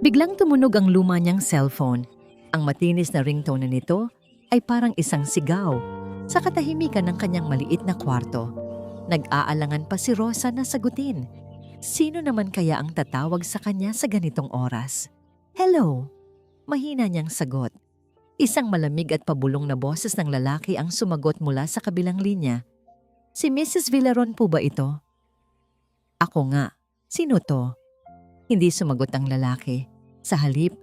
Biglang tumunog ang luma niyang cellphone. Ang matinis na ringtone na nito ay parang isang sigaw sa katahimikan ng kanyang maliit na kwarto. Nag-aalangan pa si Rosa na sagutin. Sino naman kaya ang tatawag sa kanya sa ganitong oras? Hello! Mahina niyang sagot. Isang malamig at pabulong na boses ng lalaki ang sumagot mula sa kabilang linya. Si Mrs. Villaron po ba ito? Ako nga. Sino to? Hindi sumagot ang lalaki. Sa halip,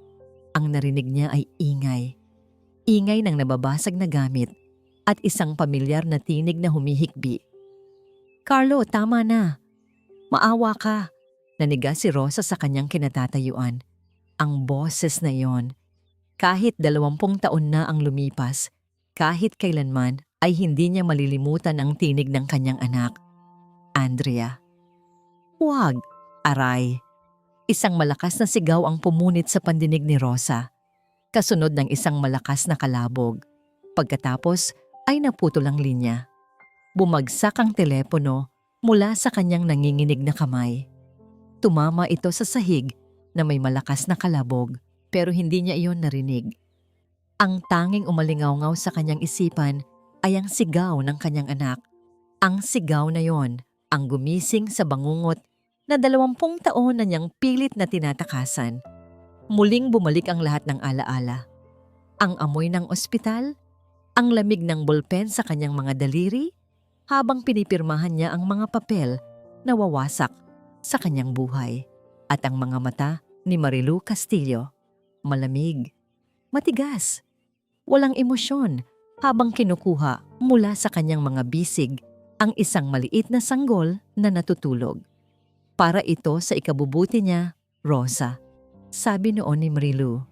ang narinig niya ay ingay. Ingay ng nababasag na gamit at isang pamilyar na tinig na humihikbi. Carlo, tama na. Maawa ka. Naniga si Rosa sa kanyang kinatatayuan. Ang boses na iyon. Kahit 20 taon na ang lumipas, kahit kailanman ay hindi niya malilimutan ang tinig ng kanyang anak. Andrea. Huwag, aray. Isang malakas na sigaw ang pumunit sa pandinig ni Rosa. Kasunod ng isang malakas na kalabog. Pagkatapos ay naputol ang linya. Bumagsak ang telepono mula sa kanyang nanginginig na kamay. Tumama ito sa sahig na may malakas na kalabog pero hindi niya iyon narinig. Ang tanging umalingaw-ngaw sa kanyang isipan ay ang sigaw ng kanyang anak. Ang sigaw na yon ang gumising sa bangungot na 20 taon na niyang pilit na tinatakasan. Muling bumalik ang lahat ng alaala. Ang amoy ng ospital, ang lamig ng bolpen sa kanyang mga daliri, habang pinipirmahan niya ang mga papel na wawasak sa kanyang buhay. At ang mga mata ni Marilu Castillo, malamig, matigas, walang emosyon habang kinukuha mula sa kanyang mga bisig ang isang maliit na sanggol na natutulog. Para ito sa ikabubuti niya, Rosa, sabi noon ni Marilu.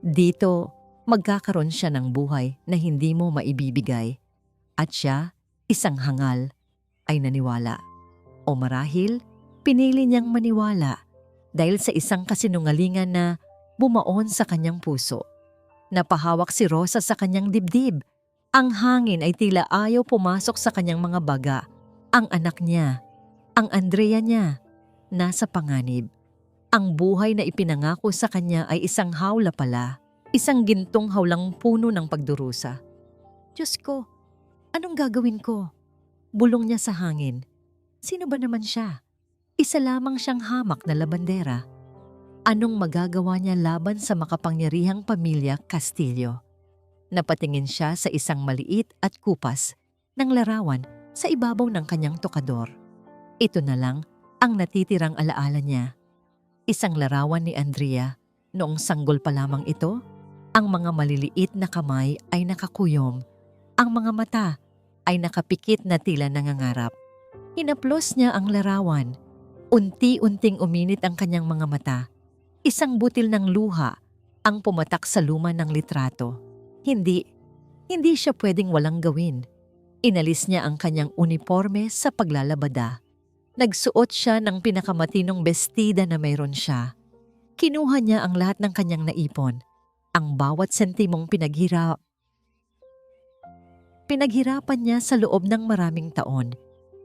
Dito, magkakaroon siya ng buhay na hindi mo maibibigay. At siya, isang hangal, ay naniwala. O marahil, pinili niyang maniwala dahil sa isang kasinungalingan na bumaon sa kanyang puso. Napahawak si Rosa sa kanyang dibdib. Ang hangin ay tila ayaw pumasok sa kanyang mga baga. Ang anak niya, ang Andrea niya, nasa panganib. Ang buhay na ipinangako sa kanya ay isang hawla pala, isang gintong hawlang puno ng pagdurusa. Diyos ko, anong gagawin ko? Bulong niya sa hangin. Sino ba naman siya? Isa lamang siyang hamak na labandera. Anong magagawa niya laban sa makapangyarihang pamilya Castillo? Napatingin siya sa isang maliit at kupas ng larawan sa ibabaw ng kanyang tokador. Ito na lang ang natitirang alaala niya. Isang larawan ni Andrea, noong sanggol pa lamang ito, ang mga maliliit na kamay ay nakakuyom, ang mga mata ay nakapikit na tila nangangarap. Hinaplos niya ang larawan. Unti-unting uminit ang kanyang mga mata. Isang butil ng luha ang pumatak sa luma ng litrato. Hindi siya pwedeng walang gawin. Inalis niya ang kanyang uniforme sa paglalabada. Nagsuot siya ng pinakamatinong bestida na mayroon siya. Kinuha niya ang lahat ng kanyang naipon, ang bawat sentimong pinaghirapan niya sa loob ng maraming taon.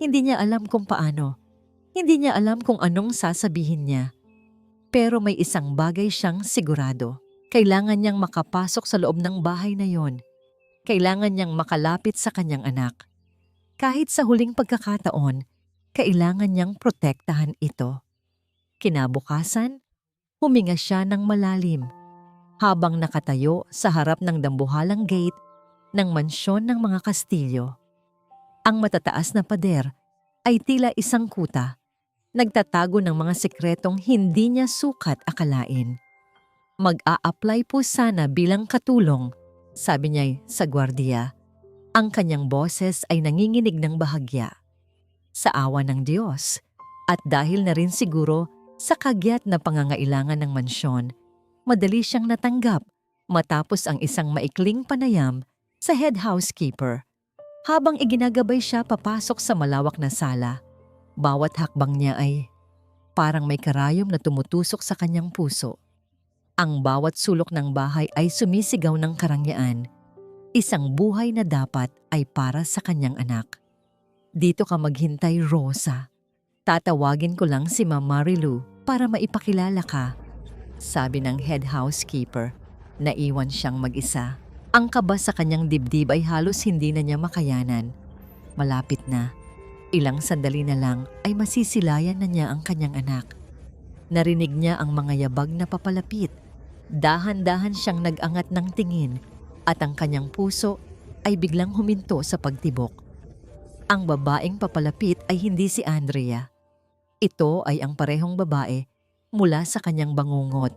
Hindi niya alam kung paano. Hindi niya alam kung anong sasabihin niya. Pero may isang bagay siyang sigurado. Kailangan niyang makapasok sa loob ng bahay na yon. Kailangan niyang makalapit sa kanyang anak. Kahit sa huling pagkakataon, kailangan niyang protektahan ito. Kinabukasan, huminga siya ng malalim habang nakatayo sa harap ng dambuhalang gate ng mansyon ng mga Castillo. Ang matataas na pader ay tila isang kuta, nagtatago ng mga sekretong hindi niya sukat akalain. Mag-a-apply po sana bilang katulong, sabi niya sa gwardiya. Ang kanyang boses ay nanginginig ng bahagya. Sa awa ng Diyos, at dahil na rin siguro sa kagyat na pangangailangan ng mansyon, madali siyang natanggap matapos ang isang maikling panayam sa head housekeeper. Habang iginagabay siya papasok sa malawak na sala, bawat hakbang niya ay parang may karayom na tumutusok sa kanyang puso. Ang bawat sulok ng bahay ay sumisigaw ng karangyaan. Isang buhay na dapat ay para sa kanyang anak. Dito ka maghintay, Rosa. Tatawagin ko lang si Ma'am Marilu para maipakilala ka. sabi ng head housekeeper. Naiwan siyang mag-isa. Ang kaba sa kanyang dibdib ay halos hindi na niya makayanan. Malapit na. Ilang sandali na lang ay masisilayan na niya ang kanyang anak. Narinig niya ang mga yabag na papalapit. Dahan-dahan siyang nag-angat ng tingin at ang kanyang puso ay biglang huminto sa pagtibok. Ang babaeng papalapit ay hindi si Andrea. Ito ay ang parehong babae mula sa kanyang bangungot.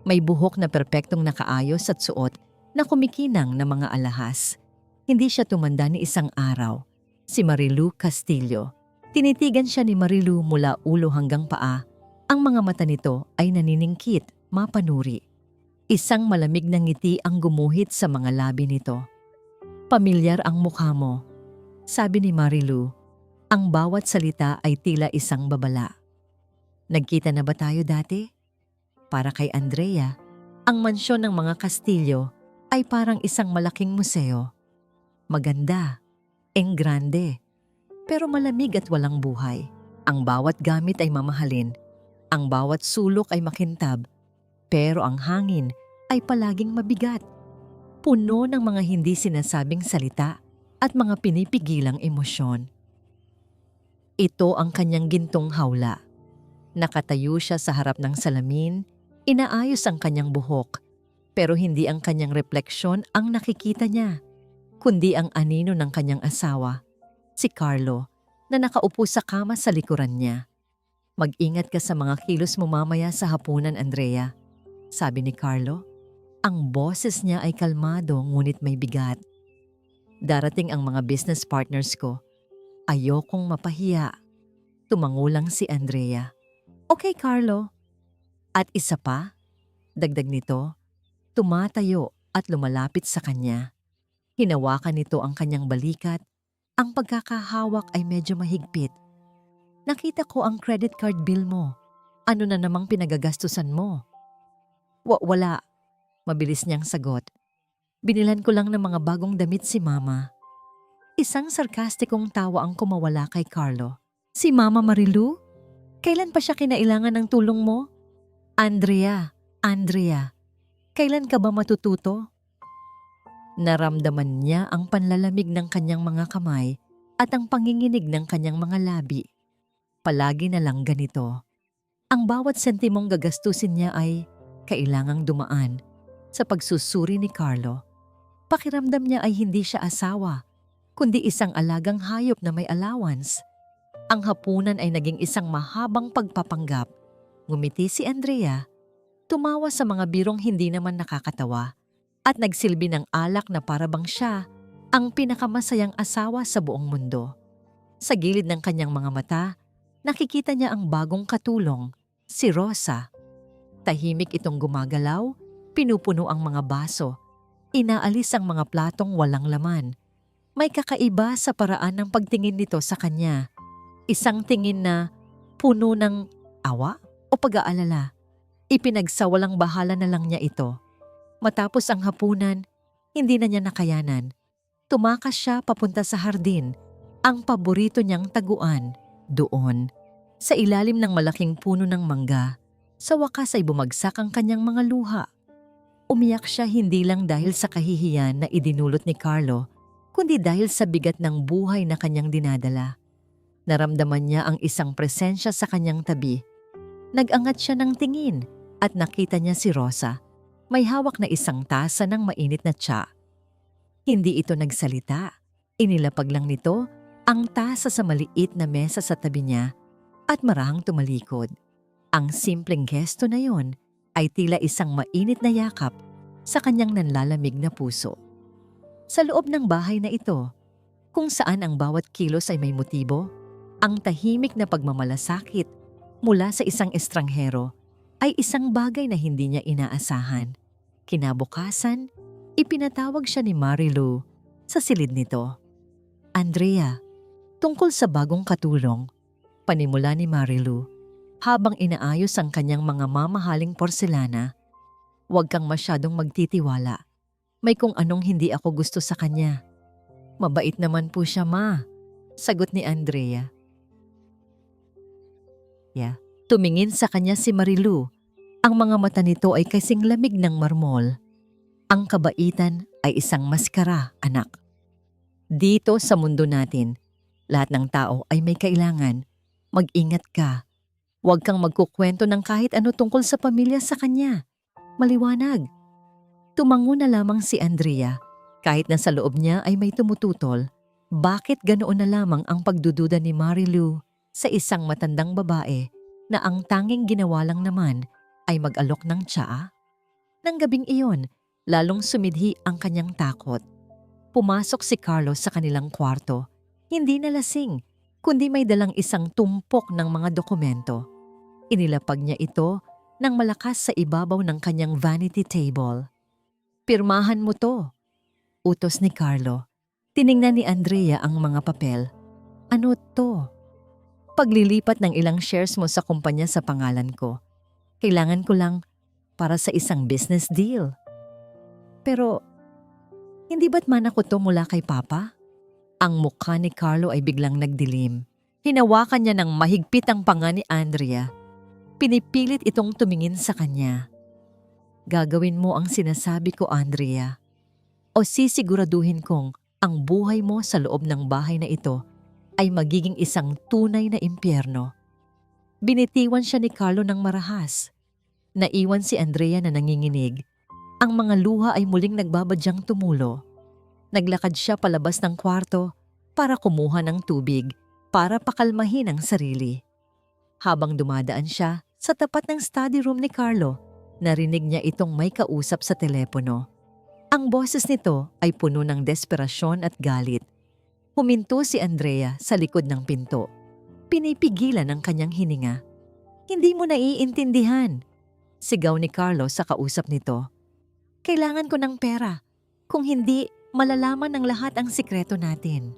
May buhok na perpektong nakaayos at suot na kumikinang na mga alahas. Hindi siya tumanda ni isang araw. Si Marilu Castillo. Tinitigan siya ni Marilu mula ulo hanggang paa. Ang mga mata nito ay naniningkit, mapanuri. Isang malamig na ngiti ang gumuhit sa mga labi nito. Pamilyar ang mukha mo, sabi ni Marilu. Ang bawat salita ay tila isang babala. Nagkita na ba tayo dati? Para kay Andrea, ang mansyon ng mga Castillo ay parang isang malaking museo. Maganda, grande, pero malamig at walang buhay. Ang bawat gamit ay mamahalin, ang bawat sulok ay makintab, pero ang hangin ay palaging mabigat. Puno ng mga hindi sinasabing salita at mga pinipigilang emosyon. Ito ang kanyang gintong hawla. Nakatayo siya sa harap ng salamin, inaayos ang kanyang buhok, pero hindi ang kanyang refleksyon ang nakikita niya, kundi ang anino ng kanyang asawa, si Carlo, na nakaupo sa kama sa likuran niya. Mag-ingat ka sa mga kilos mo mamaya sa hapunan, Andrea, sabi ni Carlo. Ang boses niya ay kalmado ngunit may bigat. Darating ang mga business partners ko. Ayokong mapahiya. Tumangulang si Andrea. Okay, Carlo. At isa pa, dagdag nito, tumatayo at lumalapit sa kanya. Hinawakan nito ang kanyang balikat. Ang pagkakahawak ay medyo mahigpit. Nakita ko ang credit card bill mo. Ano na namang pinagagastusan mo? Wala. Mabilis niyang sagot. Binilan ko lang ng mga bagong damit si Mama. Isang sarkastikong tawa ang kumawala kay Carlo. Si Mama Marilu? Kailan pa siya kinailangan ng tulong mo? Andrea, kailan ka ba matututo? Naramdaman niya ang panlalamig ng kanyang mga kamay at ang panginginig ng kanyang mga labi. Palagi na lang ganito. Ang bawat sentimong gagastusin niya ay kailangang dumaan sa pagsusuri ni Carlo. Pakiramdam niya ay hindi siya asawa, kundi isang alagang hayop na may allowance. Ang hapunan ay naging isang mahabang pagpapanggap. Ngumiti si Andrea, tumawa sa mga birong hindi naman nakakatawa, at nagsilbi ng alak na parabang siya ang pinakamasayang asawa sa buong mundo. Sa gilid ng kanyang mga mata, nakikita niya ang bagong katulong, si Rosa. Tahimik itong gumagalaw, pinupuno ang mga baso, inaalis ang mga platong walang laman. May kakaiba sa paraan ng pagtingin nito sa kanya. Isang tingin na puno ng awa o pag-aalala. Ipinagsawalang bahala na lang niya ito. Matapos ang hapunan, hindi na niya nakayanan. Tumakas siya papunta sa hardin, ang paborito niyang taguan. Doon, sa ilalim ng malaking puno ng mangga, sa wakas ay bumagsak ang kanyang mga luha. Umiyak siya hindi lang dahil sa kahihiyan na idinulot ni Carlo, kundi dahil sa bigat ng buhay na kanyang dinadala. Naramdaman niya ang isang presensya sa kanyang tabi. Nag-angat siya ng tingin at nakita niya si Rosa. May hawak na isang tasa ng mainit na tsa. Hindi ito nagsalita. Inilapag lang nito ang tasa sa maliit na mesa sa tabi niya at marahang tumalikod. Ang simpleng gesto na yon ay tila isang mainit na yakap sa kanyang nanlalamig na puso. Sa loob ng bahay na ito, kung saan ang bawat kilos ay may motibo, ang tahimik na pagmamalasakit mula sa isang estranghero ay isang bagay na hindi niya inaasahan. Kinabukasan, ipinatawag siya ni Marilu sa silid nito. Andrea, tungkol sa bagong katulong, panimula ni Marilu habang inaayos ang kanyang mga mamahaling porselana. Huwag kang masyadong magtitiwala. May kung anong hindi ako gusto sa kanya. Mabait naman po siya, Ma, sagot ni Andrea. Tumingin sa kanya si Marilu. Ang mga mata nito ay kasing lamig ng marmol. Ang kabaitan ay isang maskara, anak. Dito sa mundo natin, lahat ng tao ay may kailangan. Mag-ingat ka. Huwag kang magkukwento ng kahit ano tungkol sa pamilya sa kanya. Maliwanag. Tumango na lamang si Andrea. Kahit na sa loob niya ay may tumututol, bakit ganoon na lamang ang pagdududa ni Marilu sa isang matandang babae na ang tanging ginawa lang naman ay mag-alok ng tsaa? Nang gabing iyon, lalong sumidhi ang kanyang takot. Pumasok si Carlo sa kanilang kwarto. Hindi na lasing, kundi may dalang isang tumpok ng mga dokumento. Inilapag niya ito ng malakas sa ibabaw ng kanyang vanity table. "Pirmahan mo to," utos ni Carlo. Tiningnan ni Andrea ang mga papel. "Ano to?" "Paglilipat ng ilang shares mo sa kumpanya sa pangalan ko. Kailangan ko lang para sa isang business deal." "Pero, hindi ba't mana ko to mula kay Papa?" Ang mukha ni Carlo ay biglang nagdilim. Hinawakan niya ng mahigpit ang panga ni Andrea. Pinipilit itong tumingin sa kanya. "Gagawin mo ang sinasabi ko, Andrea. O sisiguraduhin kong ang buhay mo sa loob ng bahay na ito ay magiging isang tunay na impyerno." Binitiwan siya ni Carlo ng marahas. Naiwan si Andrea na nanginginig. Ang mga luha ay muling nagbabadyang tumulo. Naglakad siya palabas ng kwarto para kumuha ng tubig para pakalmahin ang sarili. Habang dumadaan siya sa tapat ng study room ni Carlo, narinig niya itong may kausap sa telepono. Ang boses nito ay puno ng desperasyon at galit. Huminto si Andrea sa likod ng pinto. Pinipigilan ang kanyang hininga. "Hindi mo naiintindihan," sigaw ni Carlo sa kausap nito. "Kailangan ko ng pera. Kung hindi, malalaman ng lahat ang sikreto natin."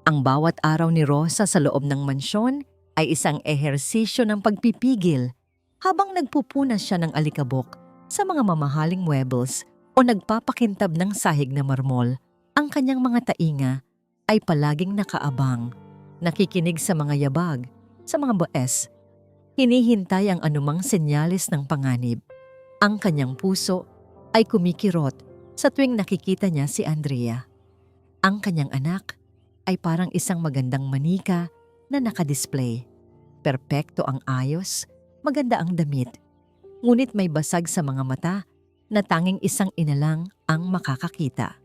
Ang bawat araw ni Rosa sa loob ng mansyon ay isang ehersisyo ng pagpipigil habang nagpupunas siya ng alikabok sa mga mamahaling muebles o nagpapakintab ng sahig na marmol. Ang kanyang mga tainga ay palaging nakaabang, nakikinig sa mga yabag, sa mga baes. Hinihintay ang anumang senyales ng panganib. Ang kanyang puso ay kumikirot sa tuwing nakikita niya si Andrea. Ang kanyang anak ay parang isang magandang manika na nakadisplay. Perpekto ang ayos, maganda ang damit. Ngunit may basag sa mga mata na tanging isang ina lang ang makakakita.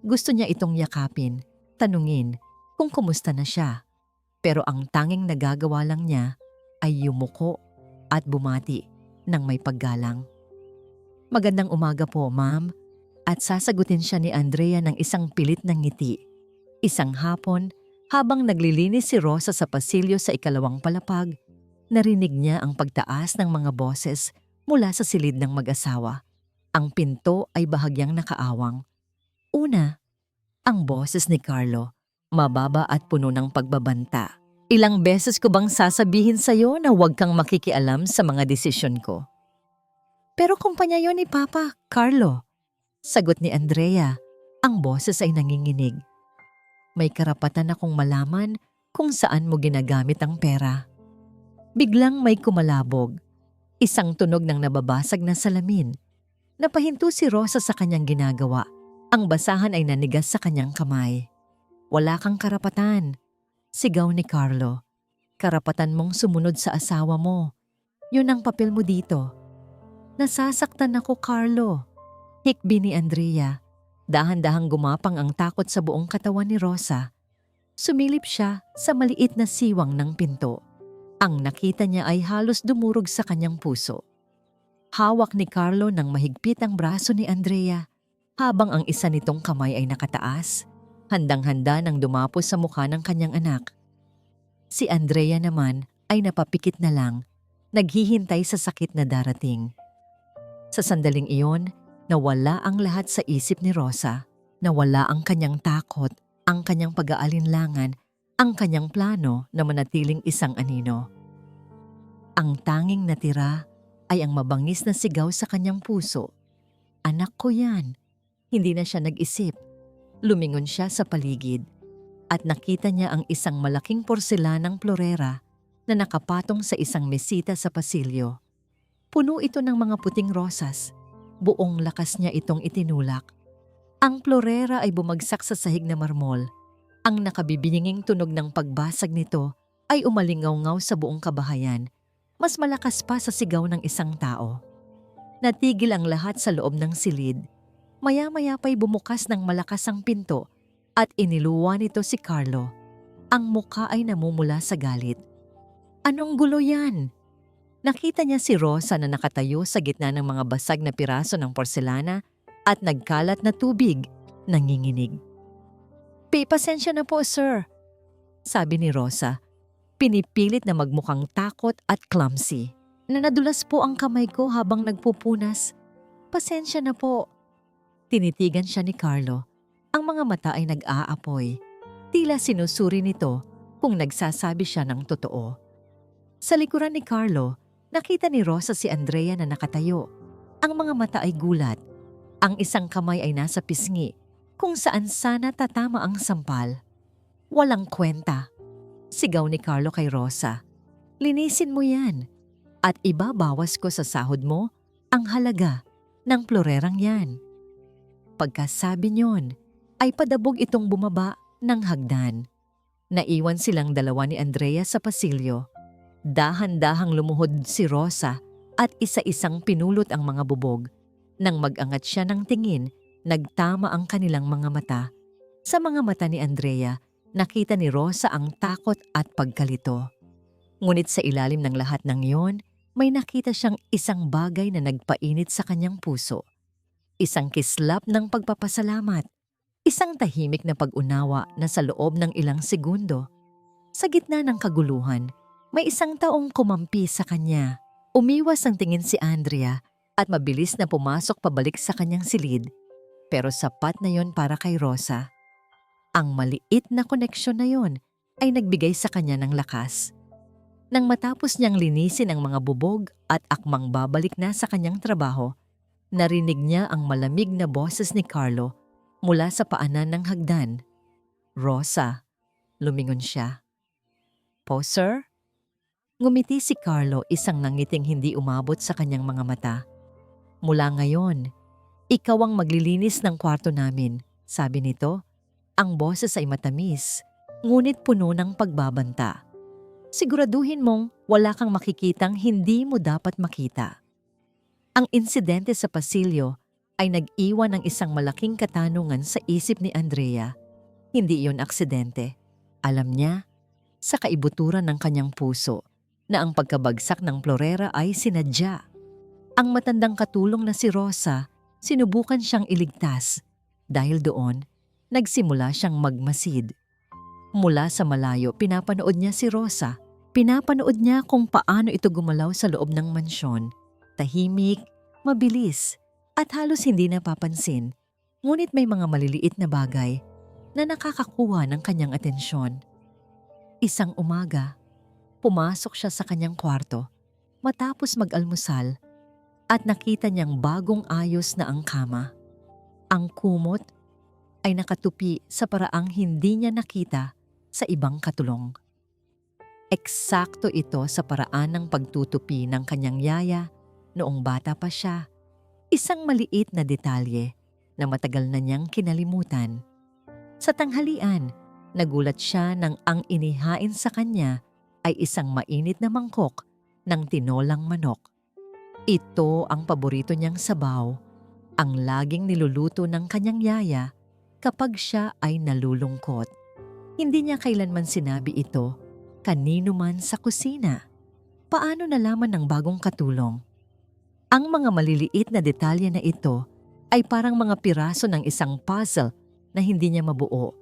Gusto niya itong yakapin, tanungin kung kumusta na siya. Pero ang tanging nagagawa lang niya ay yumuko at bumati ng may paggalang. "Magandang umaga po, ma'am." At sasagutin siya ni Andrea ng isang pilit na ngiti. Isang hapon, habang naglilinis si Rosa sa pasilyo sa ikalawang palapag, narinig niya ang pagtaas ng mga boses mula sa silid ng mag-asawa. Ang pinto ay bahagyang nakaawang. Una, ang boses ni Carlo, mababa at puno ng pagbabanta. "Ilang beses ko bang sasabihin sa'yo na huwag kang makikialam sa mga desisyon ko?" "Pero kumpanya yon ni Papa, Carlo," sagot ni Andrea. Ang boses ay nanginginig. "May karapatan akong malaman kung saan mo ginagamit ang pera." Biglang may kumalabog. Isang tunog ng nababasag na salamin. Napahinto si Rosa sa kanyang ginagawa. Ang basahan ay nanigas sa kanyang kamay. "Wala kang karapatan," sigaw ni Carlo. "Karapatan mong sumunod sa asawa mo. Yun ang papel mo dito." "Nasasaktan ako, Carlo," hikbi ni Andrea. Dahan-dahang gumapang ang takot sa buong katawan ni Rosa. Sumilip siya sa maliit na siwang ng pinto. Ang nakita niya ay halos dumurog sa kanyang puso. Hawak ni Carlo ng mahigpit ang braso ni Andrea, habang ang isa nitong kamay ay nakataas, handang-handa nang dumapos sa mukha ng kanyang anak. Si Andrea naman ay napapikit na lang, naghihintay sa sakit na darating. Sa sandaling iyon, nawala ang lahat sa isip ni Rosa. Nawala ang kanyang takot, ang kanyang pag-aalinlangan, ang kanyang plano na manatiling isang anino. Ang tanging natira ay ang mabangis na sigaw sa kanyang puso. "Anak ko yan." Hindi na siya nag-isip. Lumingon siya sa paligid at nakita niya ang isang malaking porselanang plorera na nakapatong sa isang mesita sa pasilyo. Puno ito ng mga puting rosas. Buong lakas niya itong itinulak. Ang plorera ay bumagsak sa sahig na marmol. Ang nakabibinging tunog ng pagbasag nito ay umalingaw-ngaw sa buong kabahayan. Mas malakas pa sa sigaw ng isang tao. Natigil ang lahat sa loob ng silid. Maya-maya pa'y bumukas ng malakas ang pinto at iniluwa nito si Carlo. Ang muka ay namumula sa galit. Anong gulo yan? Nakita niya si Rosa na nakatayo sa gitna ng mga basag na piraso ng porselana at nagkalat na tubig, nanginginig. Pasensya na po, sir, sabi ni Rosa. Pinipilit na magmukhang takot at clumsy. Nadulas po ang kamay ko habang nagpupunas. Pasensya na po. Tinitigan siya ni Carlo. Ang mga mata ay nag-aapoy. Tila sinusuri nito kung nagsasabi siya ng totoo. Sa likuran ni Carlo, nakita ni Rosa si Andrea na nakatayo. Ang mga mata ay gulat. Ang isang kamay ay nasa pisngi kung saan sana tatama ang sampal. Walang kwenta. Sigaw ni Carlo kay Rosa. Linisin mo yan at ibabawas ko sa sahod mo ang halaga ng plorerang yan. Pagkasabi niyon, ay padabog itong bumaba ng hagdan. Naiwan silang dalawa ni Andrea sa pasilyo. Dahan-dahang lumuhod si Rosa at isa-isang pinulot ang mga bubog. Nang mag-angat siya ng tingin, nagtama ang kanilang mga mata. Sa mga mata ni Andrea, nakita ni Rosa ang takot at pagkalito. Ngunit sa ilalim ng lahat ng iyon, may nakita siyang isang bagay na nagpainit sa kanyang puso. Isang kislap ng pagpapasalamat. Isang tahimik na pag-unawa na sa loob ng ilang segundo. Sa gitna ng kaguluhan, may isang taong kumampi sa kanya. Umiwas ang tingin si Andrea at mabilis na pumasok pabalik sa kanyang silid. Pero sapat na yon para kay Rosa. Ang maliit na koneksyon na yon ay nagbigay sa kanya ng lakas. Nang matapos niyang linisin ang mga bubog at akmang babalik na sa kanyang trabaho, narinig niya ang malamig na boses ni Carlo mula sa paanan ng hagdan. Rosa, lumingon siya. Po, sir? Ngumiti si Carlo, isang nangiting hindi umabot sa kanyang mga mata. Mula ngayon, ikaw ang maglilinis ng kwarto namin, sabi nito. Ang boses ay matamis, ngunit puno ng pagbabanta. Siguraduhin mong wala kang makikitang hindi mo dapat makita. Ang insidente sa pasilyo ay nag-iwan ng isang malaking katanungan sa isip ni Andrea. Hindi iyon aksidente. Alam niya, sa kaibuturan ng kanyang puso, na ang pagkabagsak ng plorera ay sinadya. Ang matandang katulong na si Rosa, sinubukan siyang iligtas. Dahil doon, nagsimula siyang magmasid. Mula sa malayo, pinapanood niya si Rosa. Pinapanood niya kung paano ito gumalaw sa loob ng mansyon. Tahimik, mabilis, at halos hindi napapansin. Ngunit may mga maliliit na bagay na nakakakuha ng kanyang atensyon. Isang umaga, pumasok siya sa kanyang kwarto matapos mag-almusal at nakita niyang bagong ayos na ang kama. Ang kumot ay nakatupi sa paraang hindi niya nakita sa ibang katulong. Eksakto ito sa paraan ng pagtutupi ng kanyang yaya noong bata pa siya. Isang maliit na detalye na matagal na niyang kinalimutan. Sa tanghalian, nagulat siya nang ang inihain sa kanya ay isang mainit na mangkok ng tinolang manok. Ito ang paborito niyang sabaw, ang laging niluluto ng kanyang yaya kapag siya ay nalulungkot. Hindi niya kailanman sinabi ito kanino man sa kusina. Paano nalaman ng bagong katulong? Ang mga maliliit na detalye na ito ay parang mga piraso ng isang puzzle na hindi niya mabuo.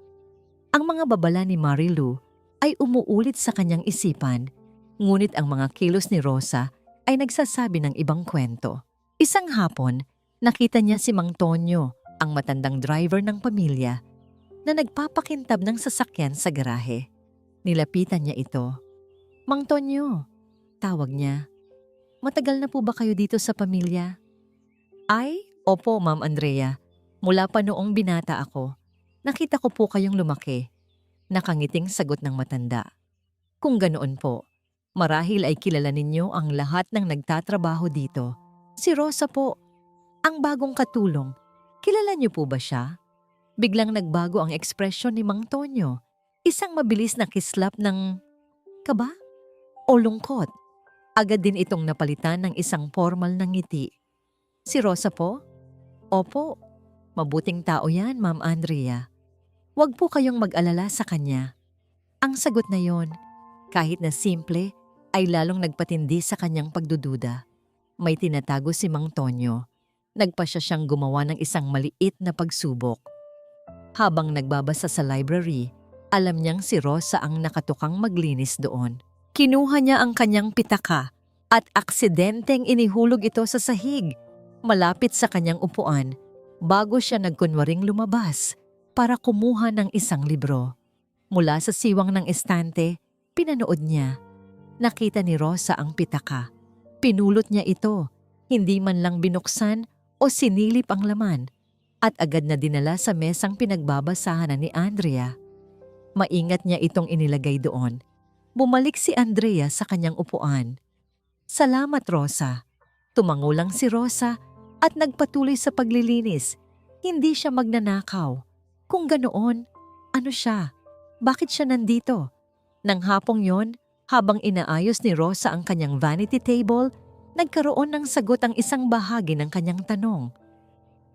Ang mga babala ni Marilu ay umuulit sa kanyang isipan, ngunit ang mga kilos ni Rosa ay nagsasabi ng ibang kwento. Isang hapon, nakita niya si Mang Tonyo, ang matandang driver ng pamilya, na nagpapakintab ng sasakyan sa garahe. Nilapitan niya ito. Mang Tonyo, tawag niya. Matagal na po ba kayo dito sa pamilya? Ay, opo Ma'am Andrea. Mula pa noong binata ako. Nakita ko po kayong lumaki. Nakangiting sagot ng matanda. Kung ganoon po, Marahil ay kilala ninyo ang lahat ng nagtatrabaho dito. Si Rosa po, ang bagong katulong. Kilala niyo po ba siya? Biglang nagbago ang ekspresyon ni Mang Tonyo. Isang mabilis na kislap ng kaba o lungkot. Agad din itong napalitan ng isang formal na ngiti. Si Rosa po? Opo, mabuting tao yan, Ma'am Andrea. Huwag po kayong mag-alala sa kanya. Ang sagot na yon, kahit na simple, ay lalong nagpatindi sa kanyang pagdududa. May tinatago si Mang Tonyo. Nagpasya siyang gumawa ng isang maliit na pagsubok. Habang nagbabasa sa library, alam niyang si Rosa ang nakatukang maglinis doon. Kinuha niya ang kanyang pitaka at aksidenteng inihulog ito sa sahig, malapit sa kanyang upuan, bago siya nagkunwaring lumabas para kumuha ng isang libro. Mula sa siwang ng estante, pinanood niya. Nakita ni Rosa ang pitaka. Pinulot niya ito, hindi man lang binuksan o sinilip ang laman, at agad na dinala sa mesang pinagbabasahan ni Andrea. Maingat niya itong inilagay doon. Bumalik si Andrea sa kanyang upuan. Salamat, Rosa. Tumango lang si Rosa at nagpatuloy sa paglilinis. Hindi siya magnanakaw. Kung ganoon, ano siya? Bakit siya nandito? Nang hapong yon, habang inaayos ni Rosa ang kanyang vanity table, nagkaroon ng sagot ang isang bahagi ng kanyang tanong.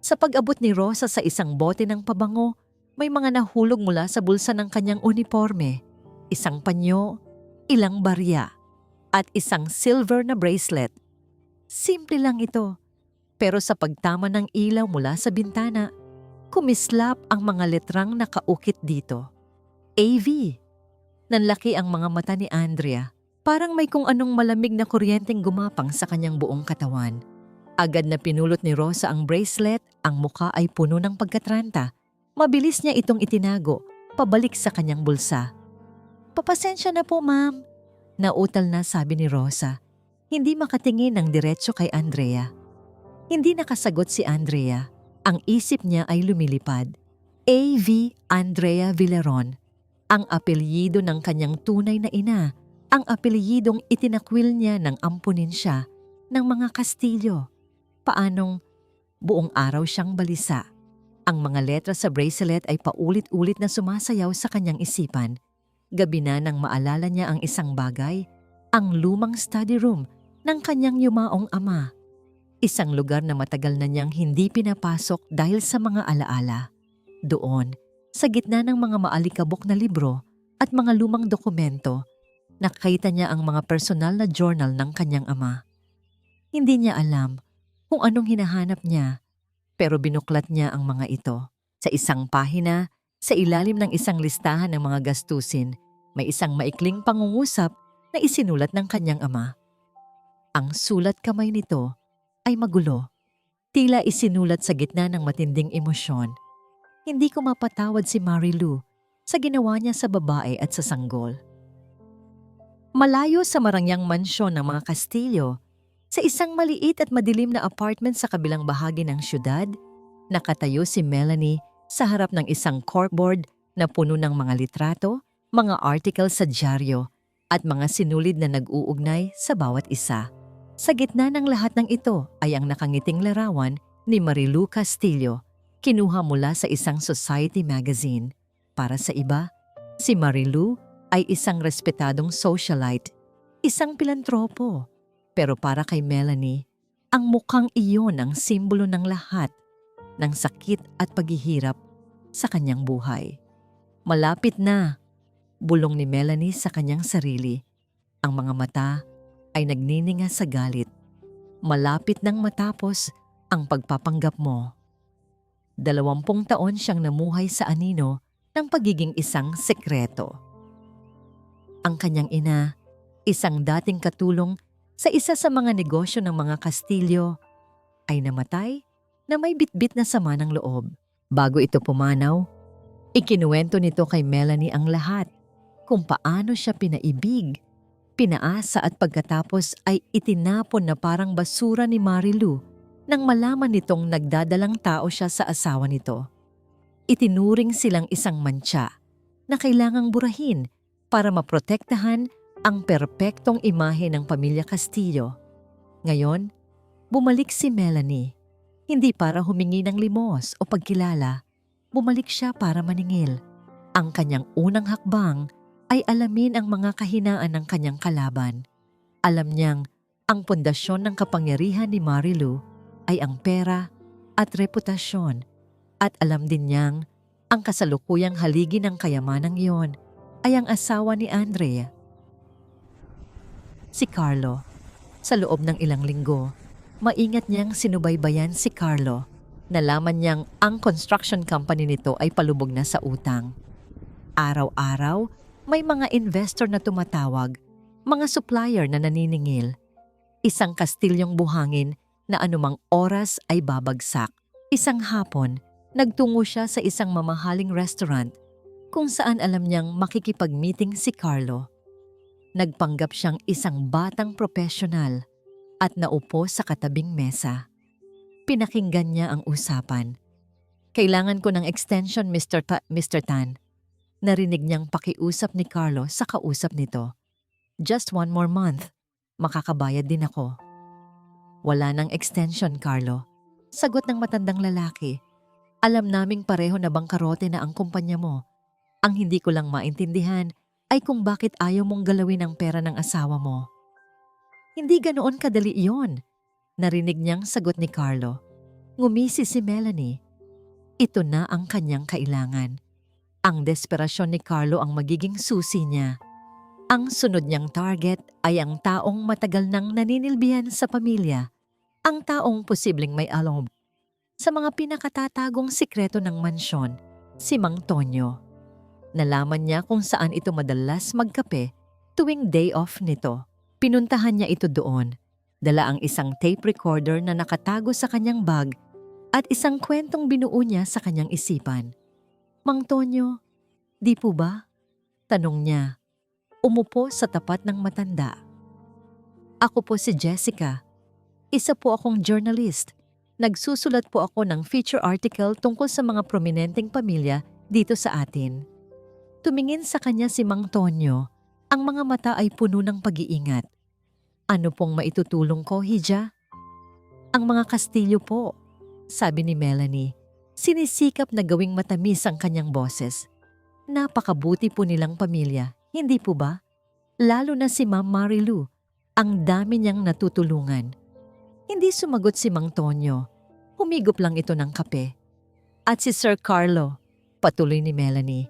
Sa pag-abot ni Rosa sa isang bote ng pabango, may mga nahulog mula sa bulsa ng kanyang uniforme. Isang panyo, ilang barya, at isang silver na bracelet. Simple lang ito, pero sa pagtama ng ilaw mula sa bintana, kumislap ang mga letrang nakaukit dito. AV. Nanlaki ang mga mata ni Andrea. Parang may kung anong malamig na kuryenteng gumapang sa kanyang buong katawan. Agad na pinulot ni Rosa ang bracelet, ang muka ay puno ng pagkatranta. Mabilis niya itong itinago, pabalik sa kanyang bulsa. Papasensya na po, ma'am. Nautal na sabi ni Rosa. Hindi makatingin ng diretso kay Andrea. Hindi nakasagot si Andrea. Ang isip niya ay lumilipad. A.V. Andrea Villaron. Ang apelyido ng kanyang tunay na ina. Ang apelyidong itinakwil niya nang ampunin siya ng mga Kastilyo. Paanong buong araw siyang balisa. Ang mga letra sa bracelet ay paulit-ulit na sumasayaw sa kanyang isipan. Gabi na nang maalala niya ang isang bagay, ang lumang study room ng kanyang yumaong ama. Isang lugar na matagal na niyang hindi pinapasok dahil sa mga alaala. Doon, sa gitna ng mga maalikabok na libro at mga lumang dokumento, nakita niya ang mga personal na journal ng kanyang ama. Hindi niya alam kung anong hinahanap niya, pero binuklat niya ang mga ito. Sa isang pahina, sa ilalim ng isang listahan ng mga gastusin, may isang maikling pangungusap na isinulat ng kanyang ama. Ang sulat kamay nito ay magulo. Tila isinulat sa gitna ng matinding emosyon. Hindi ko mapatawad si Marilu sa ginawa niya sa babae at sa sanggol. Malayo sa marangyang mansyon ng mga Kastilyo, sa isang maliit at madilim na apartment sa kabilang bahagi ng syudad, nakatayo si Melanie sa harap ng isang corkboard na puno ng mga litrato, mga article sa dyaryo, at mga sinulid na nag-uugnay sa bawat isa. Sa gitna ng lahat ng ito ay ang nakangiting larawan ni Marilu Castillo, kinuha mula sa isang society magazine. Para sa iba, si Marilu ay isang respetadong socialite, isang pilantropo. Pero para kay Melanie, ang mukhang iyon ang simbolo ng lahat ng sakit at paghihirap sa kanyang buhay. Malapit na, bulong ni Melanie sa kanyang sarili. Ang mga mata ay nagnininga sa galit. Malapit nang matapos ang pagpapanggap mo. 20 taon siyang namuhay sa anino ng pagiging isang sekreto. Ang kanyang ina, isang dating katulong sa isa sa mga negosyo ng mga Kastilyo, ay namatay na may bitbit na sama ng loob. Bago ito pumanaw, ikinuwento nito kay Melanie ang lahat, kung paano siya pinaibig, pinaasa at pagkatapos ay itinapon na parang basura ni Marilu nang malaman nitong nagdadalang tao siya sa asawa nito. Itinuring silang isang mantsa na kailangang burahin para maprotektahan ang perpektong imahe ng pamilya Castillo. Ngayon, bumalik si Melanie. Hindi para humingi ng limos o pagkilala, bumalik siya para maningil. Ang kanyang unang hakbang ay alamin ang mga kahinaan ng kanyang kalaban. Alam niyang ang pundasyon ng kapangyarihan ni Marilu ay ang pera at reputasyon, at alam din niyang ang kasalukuyang haligi ng kayamanang iyon ay ang asawa ni Andrea. Si Carlo. Sa loob ng ilang linggo, maingat niyang sinubaybayan si Carlo. Nalaman niyang ang construction company nito ay palubog na sa utang. Araw-araw, may mga investor na tumatawag, mga supplier na naniningil. Isang kastilyong buhangin na anumang oras ay babagsak. Isang hapon, nagtungo siya sa isang mamahaling restaurant kung saan alam niyang makikipag-meeting si Carlo. Nagpanggap siyang isang batang profesional at naupo sa katabing mesa. Pinakinggan niya ang usapan. "Kailangan ko ng extension, Mr. Tan." Narinig niyang pakiusap ni Carlo sa kausap nito. "Just 1 more month. Makakabayad din ako." "Wala nang extension, Carlo." Sagot ng matandang lalaki. "Alam naming pareho na bangkarote na ang kumpanya mo. Ang hindi ko lang maintindihan ay kung bakit ayaw mong galawin ang pera ng asawa mo." "Hindi ganoon kadali iyon." Narinig niyang sagot ni Carlo. Ngumisi si Melanie. Ito na ang kanyang kailangan. Ang desperasyon ni Carlo ang magiging susi niya. Ang sunod niyang target ay ang taong matagal nang naninilbihan sa pamilya, ang taong posibleng may alam sa mga pinakatatagong sikreto ng mansyon, si Mang Tonyo. Nalaman niya kung saan ito madalas magkape tuwing day off nito. Pinuntahan niya ito doon. Dala ang isang tape recorder na nakatago sa kanyang bag at isang kwentong binuo niya sa kanyang isipan. "Mang Tonyo, di po ba?" tanong niya. Umupo sa tapat ng matanda. "Ako po si Jessica. Isa po akong journalist. Nagsusulat po ako ng feature article tungkol sa mga prominenteng pamilya dito sa atin." Tumingin sa kanya si Mang Tonyo. Ang mga mata ay puno ng pag-iingat. "Ano pong maitutulong ko, Hija?" "Ang mga Kastilyo po," sabi ni Melanie. Sinisikap na gawing matamis ang kanyang boses. "Napakabuti po nilang pamilya, hindi po ba? Lalo na si Ma'am Marilu. Ang dami niyang natutulungan." Hindi sumagot si Mang Tonyo. Humigop lang ito ng kape. "At si Sir Carlo," patuloy ni Melanie.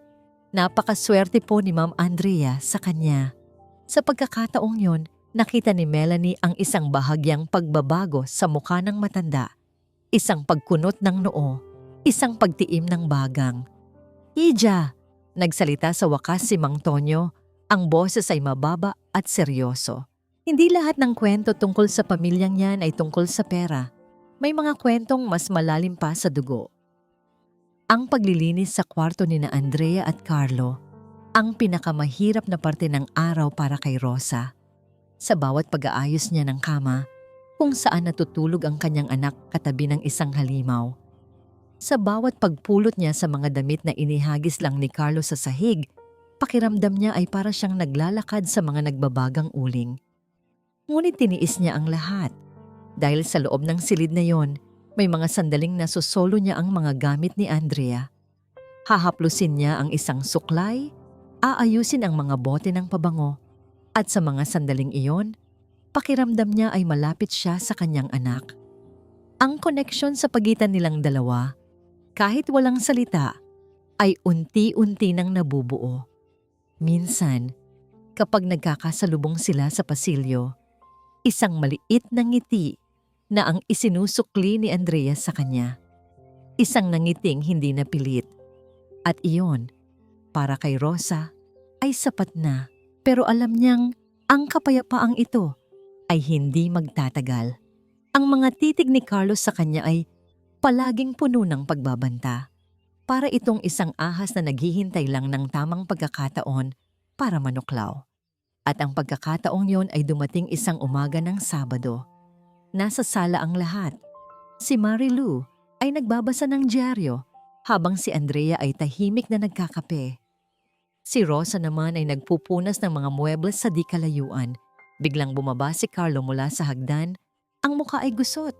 "Napakaswerte po ni Ma'am Andrea sa kanya." Sa pagkakataong yon, nakita ni Melanie ang isang bahagyang pagbabago sa mukha ng matanda. Isang pagkunot ng noo, isang pagtiim ng bagang. "Hija," nagsalita sa wakas si Mang Tonyo. Ang boses ay mababa at seryoso. "Hindi lahat ng kwento tungkol sa pamilyang yan ay tungkol sa pera. May mga kwentong mas malalim pa sa dugo." Ang paglilinis sa kwarto ni na Andrea at Carlo, ang pinakamahirap na parte ng araw para kay Rosa. Sa bawat pag-aayos niya ng kama, kung saan natutulog ang kanyang anak katabi ng isang halimaw. Sa bawat pagpulot niya sa mga damit na inihagis lang ni Carlo sa sahig, pakiramdam niya ay para siyang naglalakad sa mga nagbabagang uling. Ngunit tiniis niya ang lahat. Dahil sa loob ng silid na yon, may mga sandaling nasusolo niya ang mga gamit ni Andrea. Hahaplusin niya ang isang suklay, aayusin ang mga bote ng pabango, at sa mga sandaling iyon, pakiramdam niya ay malapit siya sa kanyang anak. Ang koneksyon sa pagitan nilang dalawa, kahit walang salita, ay unti-unti nang nabubuo. Minsan, kapag nagkakasalubong sila sa pasilyo, isang maliit na ngiti na ang isinusukli ni Andrea sa kanya. Isang nangiting hindi napilit. At iyon, para kay Rosa, ay sapat na. Pero alam niyang ang kapayapaang ito ay hindi magtatagal. Ang mga titig ni Carlos sa kanya ay palaging puno ng pagbabanta. Para itong isang ahas na naghihintay lang ng tamang pagkakataon para manuklaw. At ang pagkakataong yon ay dumating isang umaga ng Sabado. Nasa sala ang lahat. Si Marilu ay nagbabasa ng dyaryo habang si Andrea ay tahimik na nagkakape. Si Rosa naman ay nagpupunas ng mga muebles sa di kalayuan. Biglang bumaba si Carlo mula sa hagdan. Ang mukha ay gusot.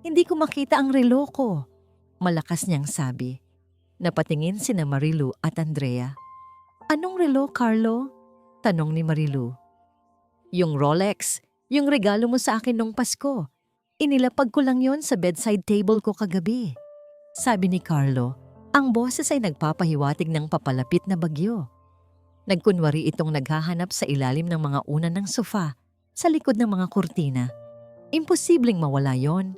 "Hindi ko makita ang relo ko," malakas niyang sabi. Napatingin sina Marilu at Andrea. "Anong relo, Carlo?" tanong ni Marilu. "Yung Rolex, yung regalo mo sa akin nung Pasko. Inilapag ko lang yon sa bedside table ko kagabi," sabi ni Carlo. Ang boses ay nagpapahiwatig ng papalapit na bagyo. Nagkunwari itong naghahanap sa ilalim ng mga unan ng sofa, sa likod ng mga kurtina. Imposibleng mawala yon.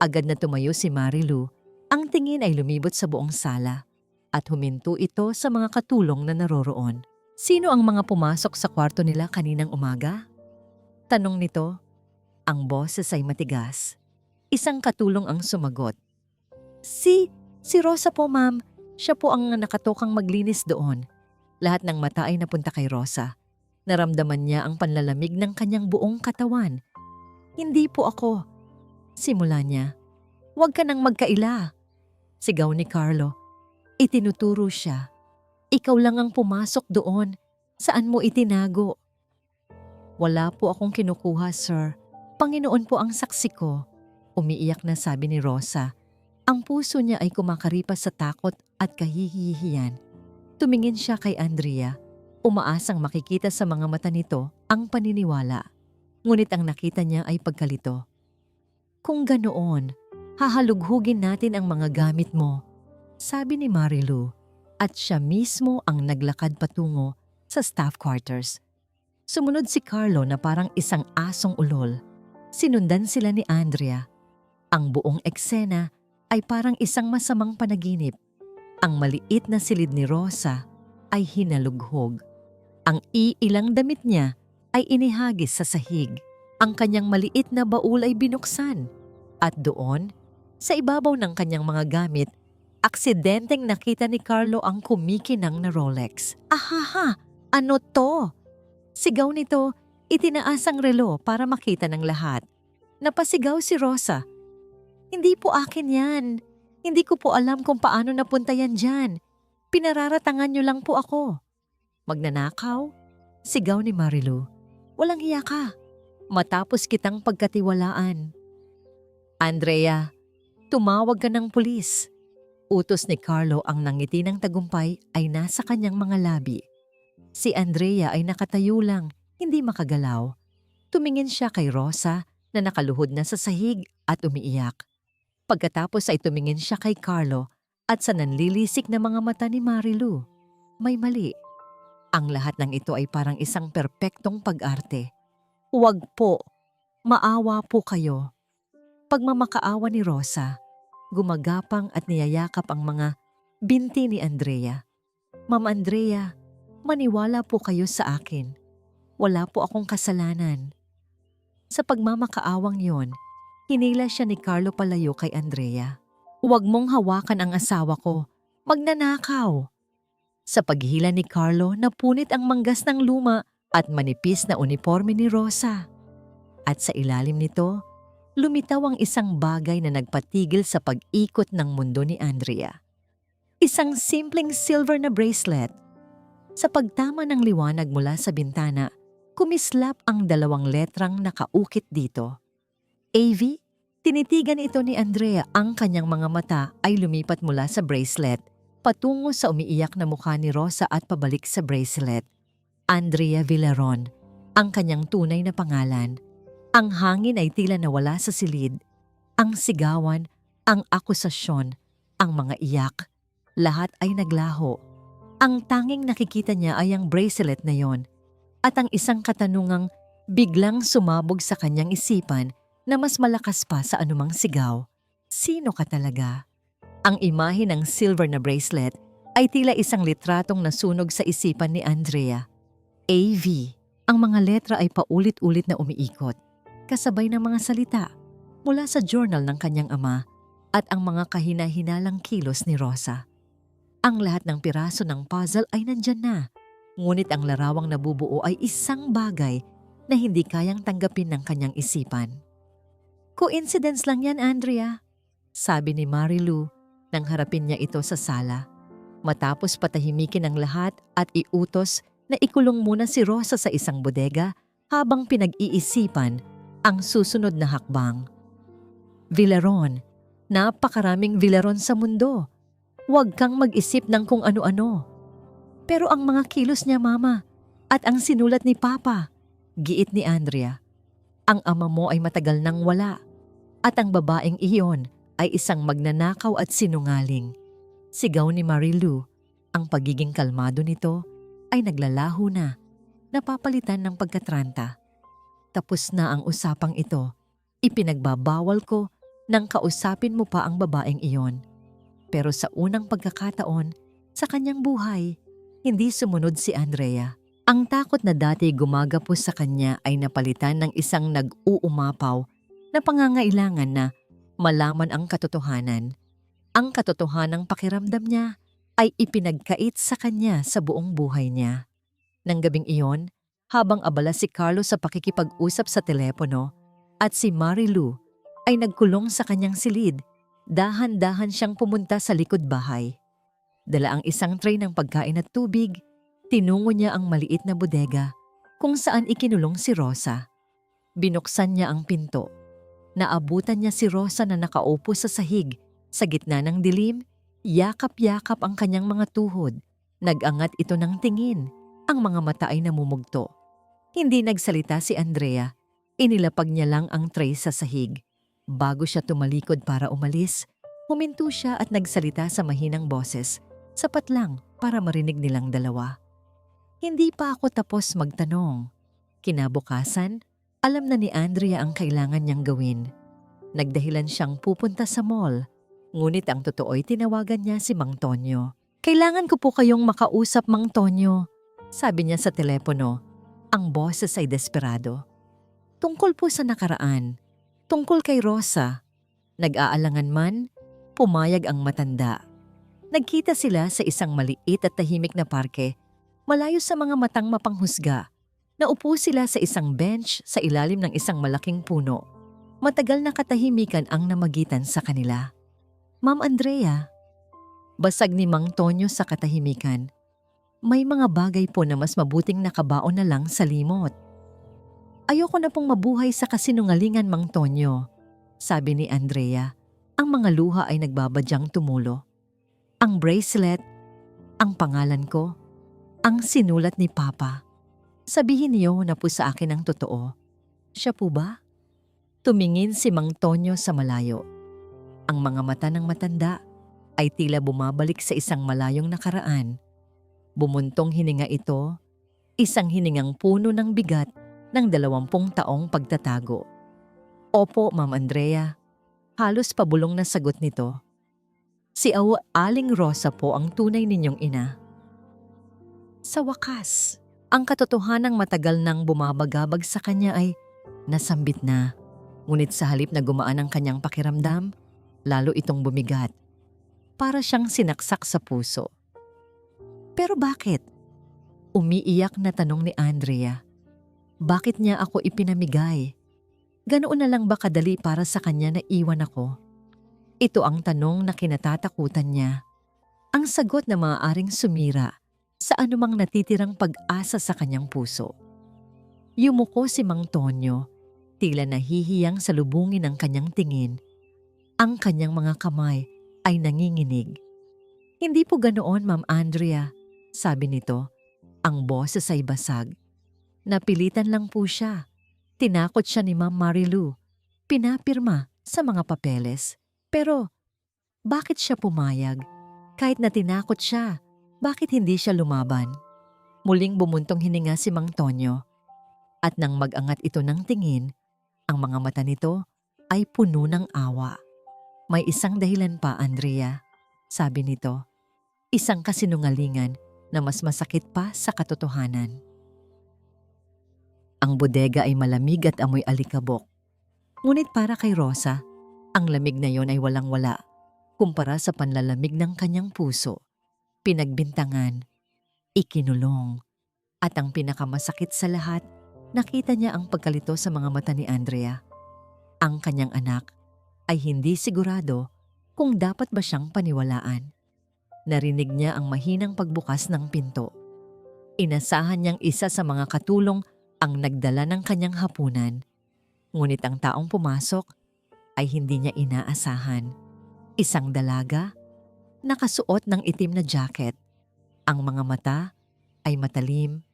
Agad na tumayo si Marilu. Ang tingin ay lumibot sa buong sala at huminto ito sa mga katulong na naroroon. "Sino ang mga pumasok sa kwarto nila kaninang umaga?" tanong nito. Ang boses ay matigas. Isang katulong ang sumagot. Si Rosa po, ma'am. Siya po ang nakatokang maglinis doon." Lahat ng mata ay napunta kay Rosa. Naramdaman niya ang panlalamig ng kanyang buong katawan. "Hindi po ako," simula niya. "Huwag ka nang magkaila," sigaw ni Carlo. Itinuturo siya. "Ikaw lang ang pumasok doon. Saan mo itinago?" "Wala po akong kinukuha, sir. Panginoon po ang saksi ko," umiiyak na sabi ni Rosa. Ang puso niya ay kumakaripas sa takot at kahihihiyan. Tumingin siya kay Andrea. Umaasang makikita sa mga mata nito ang paniniwala. Ngunit ang nakita niya ay pagkalito. "Kung ganoon, hahalughugin natin ang mga gamit mo," sabi ni Marilu. At siya mismo ang naglakad patungo sa staff quarters. Sumunod si Carlo na parang isang asong ulol. Sinundan sila ni Andrea. Ang buong eksena ay parang isang masamang panaginip. Ang maliit na silid ni Rosa ay hinalughog. Ang iilang damit niya ay inihagis sa sahig. Ang kanyang maliit na baul ay binuksan. At doon, sa ibabaw ng kanyang mga gamit, aksidenteng nakita ni Carlo ang kumikinang na Rolex. "Ahaha! Ano to?" sigaw nito. Itinaas ang relo para makita ng lahat. Napasigaw si Rosa. "Hindi po akin yan. Hindi ko po alam kung paano napunta yan dyan. Pinararatangan niyo lang po ako." "Magnanakaw?" sigaw ni Marilu. "Walang hiya ka. Matapos kitang pagkatiwalaan." "Andrea, tumawag ka ng pulis." Utos ni Carlo. Ang nangiti ng tagumpay ay nasa kanyang mga labi. Si Andrea ay nakatayo lang, hindi makagalaw. Tumingin siya kay Rosa na nakaluhod na sa sahig at umiiyak. Pagkatapos ay tumingin siya kay Carlo at sa nanlilisik na mga mata ni Marilu. May mali. Ang lahat ng ito ay parang isang perpektong pag-arte. "Huwag po. Maawa po kayo." Pagmamakaawa ni Rosa, gumagapang at niyayakap ang mga binti ni Andrea. "Ma'am Andrea, maniwala po kayo sa akin. Wala po akong kasalanan." Sa pagmamakaawang yon, hinila siya ni Carlo palayo kay Andrea. "Huwag mong hawakan ang asawa ko. Magnanakaw." Sa paghila ni Carlo, napunit ang manggas ng luma at manipis na uniforme ni Rosa. At sa ilalim nito, lumitaw ang isang bagay na nagpatigil sa pag-ikot ng mundo ni Andrea. Isang simpleng silver na bracelet. Sa pagtama ng liwanag mula sa bintana, kumislap ang 2 letrang nakaukit dito. "AV?" Tinitigan ito ni Andrea. Ang kanyang mga mata ay lumipat mula sa bracelet patungo sa umiiyak na mukha ni Rosa at pabalik sa bracelet. Andrea Villaron, ang kanyang tunay na pangalan. Ang hangin ay tila nawala sa silid. Ang sigawan, ang akusasyon, ang mga iyak, lahat ay naglaho. Ang tanging nakikita niya ay ang bracelet na yon at ang isang katanungang biglang sumabog sa kanyang isipan na mas malakas pa sa anumang sigaw. Sino ka talaga? Ang imahe ng silver na bracelet ay tila isang litratong nasunog sa isipan ni Andrea. AV. Ang mga letra ay paulit-ulit na umiikot, kasabay ng mga salita mula sa journal ng kanyang ama at ang mga kahina-hinalang kilos ni Rosa. Ang lahat ng piraso ng puzzle ay nandyan na, ngunit ang larawang nabubuo ay isang bagay na hindi kayang tanggapin ng kanyang isipan. "Coincidence lang yan, Andrea," sabi ni Marilu nang harapin niya ito sa sala. Matapos patahimikin ang lahat at iutos na ikulong muna si Rosa sa isang bodega habang pinag-iisipan ang susunod na hakbang. Villaron, napakaraming Villaron sa mundo. Huwag kang mag-isip ng kung ano-ano. Pero ang mga kilos niya, Mama, at ang sinulat ni Papa, giit ni Andrea. Ang ama mo ay matagal nang wala at ang babaeng iyon ay isang magnanakaw at sinungaling. Sigaw ni Marilu. Ang pagiging kalmado nito ay naglalaho na, napapalitan ng pagkatranta. Tapos na ang usapang ito. Ipinagbabawal ko nang kausapin mo pa ang babaeng iyon. Pero sa unang pagkakataon, sa kanyang buhay, hindi sumunod si Andrea. Ang takot na dati gumagapos sa kanya ay napalitan ng isang nag-uumapaw na pangangailangan na malaman ang katotohanan. Ang katotohanang pakiramdam niya ay ipinagkait sa kanya sa buong buhay niya. Nang gabing iyon, habang abala si Carlos sa pakikipag-usap sa telepono at si Marilu ay nagkulong sa kanyang silid, dahan-dahan siyang pumunta sa likod bahay. Dala ang isang tray ng pagkain at tubig. Tinungo niya ang maliit na bodega kung saan ikinulong si Rosa. Binuksan niya ang pinto. Naabutan niya si Rosa na nakaupo sa sahig. Sa gitna ng dilim, yakap-yakap ang kanyang mga tuhod. Nag-angat ito ng tingin. Ang mga mata ay namumugto. Hindi nagsalita si Andrea. Inilapag niya lang ang tray sa sahig. Bago siya tumalikod para umalis, huminto siya at nagsalita sa mahinang boses. Sapat lang para marinig nilang dalawa. Hindi pa ako tapos magtanong. Kinabukasan, alam na ni Andrea ang kailangan niyang gawin. Nagdahilan siyang pupunta sa mall. Ngunit ang totoo'y tinawagan niya si Mang Tonyo. "Kailangan ko po kayong makausap, Mang Tonyo," sabi niya sa telepono. Ang boses ay desperado. Tungkol po sa nakaraan. Tungkol kay Rosa. Nag-aalangan man, pumayag ang matanda. Nagkita sila sa isang maliit at tahimik na parke. Malayo sa mga matang mapanghusga. Naupo sila sa isang bench sa ilalim ng isang malaking puno. Matagal na katahimikan ang namagitan sa kanila. "Ma'am Andrea," basag ni Mang Tonyo sa katahimikan. "May mga bagay po na mas mabuting nakabaon na lang sa limot." "Ayoko na pong mabuhay sa kasinungalingan, Mang Tonyo," sabi ni Andrea. Ang mga luha ay nagbabadyang tumulo. "Ang bracelet, ang pangalan ko, ang sinulat ni Papa. Sabihin niyo na po sa akin ang totoo. Siya po ba?" Tumingin si Mang Tonyo sa malayo. Ang mga mata ng matanda ay tila bumabalik sa isang malayong nakaraan. Bumuntong hininga ito, isang hiningang puno ng bigat ng 20 taong pagtatago. "Opo, Ma'am Andrea." Halos pabulong na sagot nito. "Si Aling Rosa po ang tunay ninyong ina." Sa wakas, ang katotohanang matagal nang bumabagabag sa kanya ay nasambit na. Ngunit sa halip na gumaan ang kanyang pakiramdam, lalo itong bumigat. Para siyang sinaksak sa puso. "Pero bakit?" Umiiyak na tanong ni Andrea. "Bakit niya ako ipinamigay? Ganoon na lang ba kadali para sa kanya na iwan ako?" Ito ang tanong na kinatatakutan niya. Ang sagot na maaaring sumira sa anumang natitirang pag-asa sa kanyang puso. Yumuko si Mang Tonyo, tila nahihiyang salubungin ang kanyang tingin. Ang kanyang mga kamay ay nanginginig. "Hindi po ganoon, Ma'am Andrea," sabi nito. Ang boses ay basag. "Napilitan lang po siya. Tinakot siya ni Ma'am Marilu. Pinapirma sa mga papeles. Pero bakit siya pumayag? Kahit na tinakot siya, bakit hindi siya lumaban?" Muling bumuntong hininga si Mang Tonyo. At nang mag-angat ito ng tingin, ang mga mata nito ay puno ng awa. "May isang dahilan pa, Andrea," sabi nito. "Isang kasinungalingan na mas masakit pa sa katotohanan." Ang bodega ay malamig at amoy alikabok. Ngunit para kay Rosa, ang lamig na yon ay walang-wala kumpara sa panlalamig ng kanyang puso. Pinagbintangan, ikinulong, at ang pinakamasakit sa lahat, nakita niya ang pagkalito sa mga mata ni Andrea. Ang kanyang anak ay hindi sigurado kung dapat ba siyang paniwalaan. Narinig niya ang mahinang pagbukas ng pinto. Inasahan niyang isa sa mga katulong ang nagdala ng kanyang hapunan. Ngunit ang taong pumasok ay hindi niya inaasahan. Isang dalaga, nakasuot ng itim na jacket. Ang mga mata ay matalim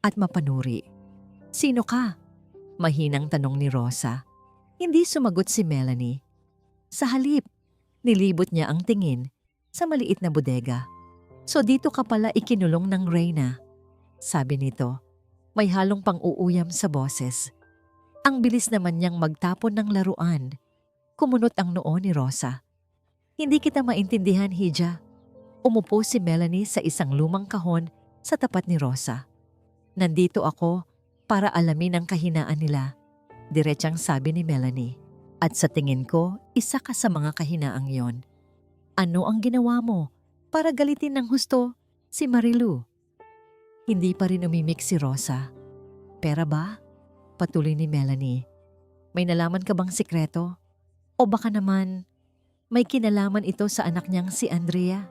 at mapanuri. "Sino ka?" Mahinang tanong ni Rosa. Hindi sumagot si Melanie. Sa halip, nilibot niya ang tingin sa maliit na bodega. "So dito ka pala ikinulong ng Reyna," sabi nito. May halong pang-uuyam sa boses. Ang bilis naman niyang magtapon ng laruan. Kumunot ang noo ni Rosa. "Hindi kita maintindihan, Hija." Umupo si Melanie sa isang lumang kahon sa tapat ni Rosa. "Nandito ako para alamin ang kahinaan nila," diretsang sabi ni Melanie. "At sa tingin ko, isa ka sa mga kahinaang yon. Ano ang ginawa mo para galitin ng husto si Marilu?" Hindi pa rin umimik si Rosa. "Pera ba?" Patuloy ni Melanie. "May nalaman ka bang sikreto? O baka naman may kinalaman ito sa anak niyang si Andrea?"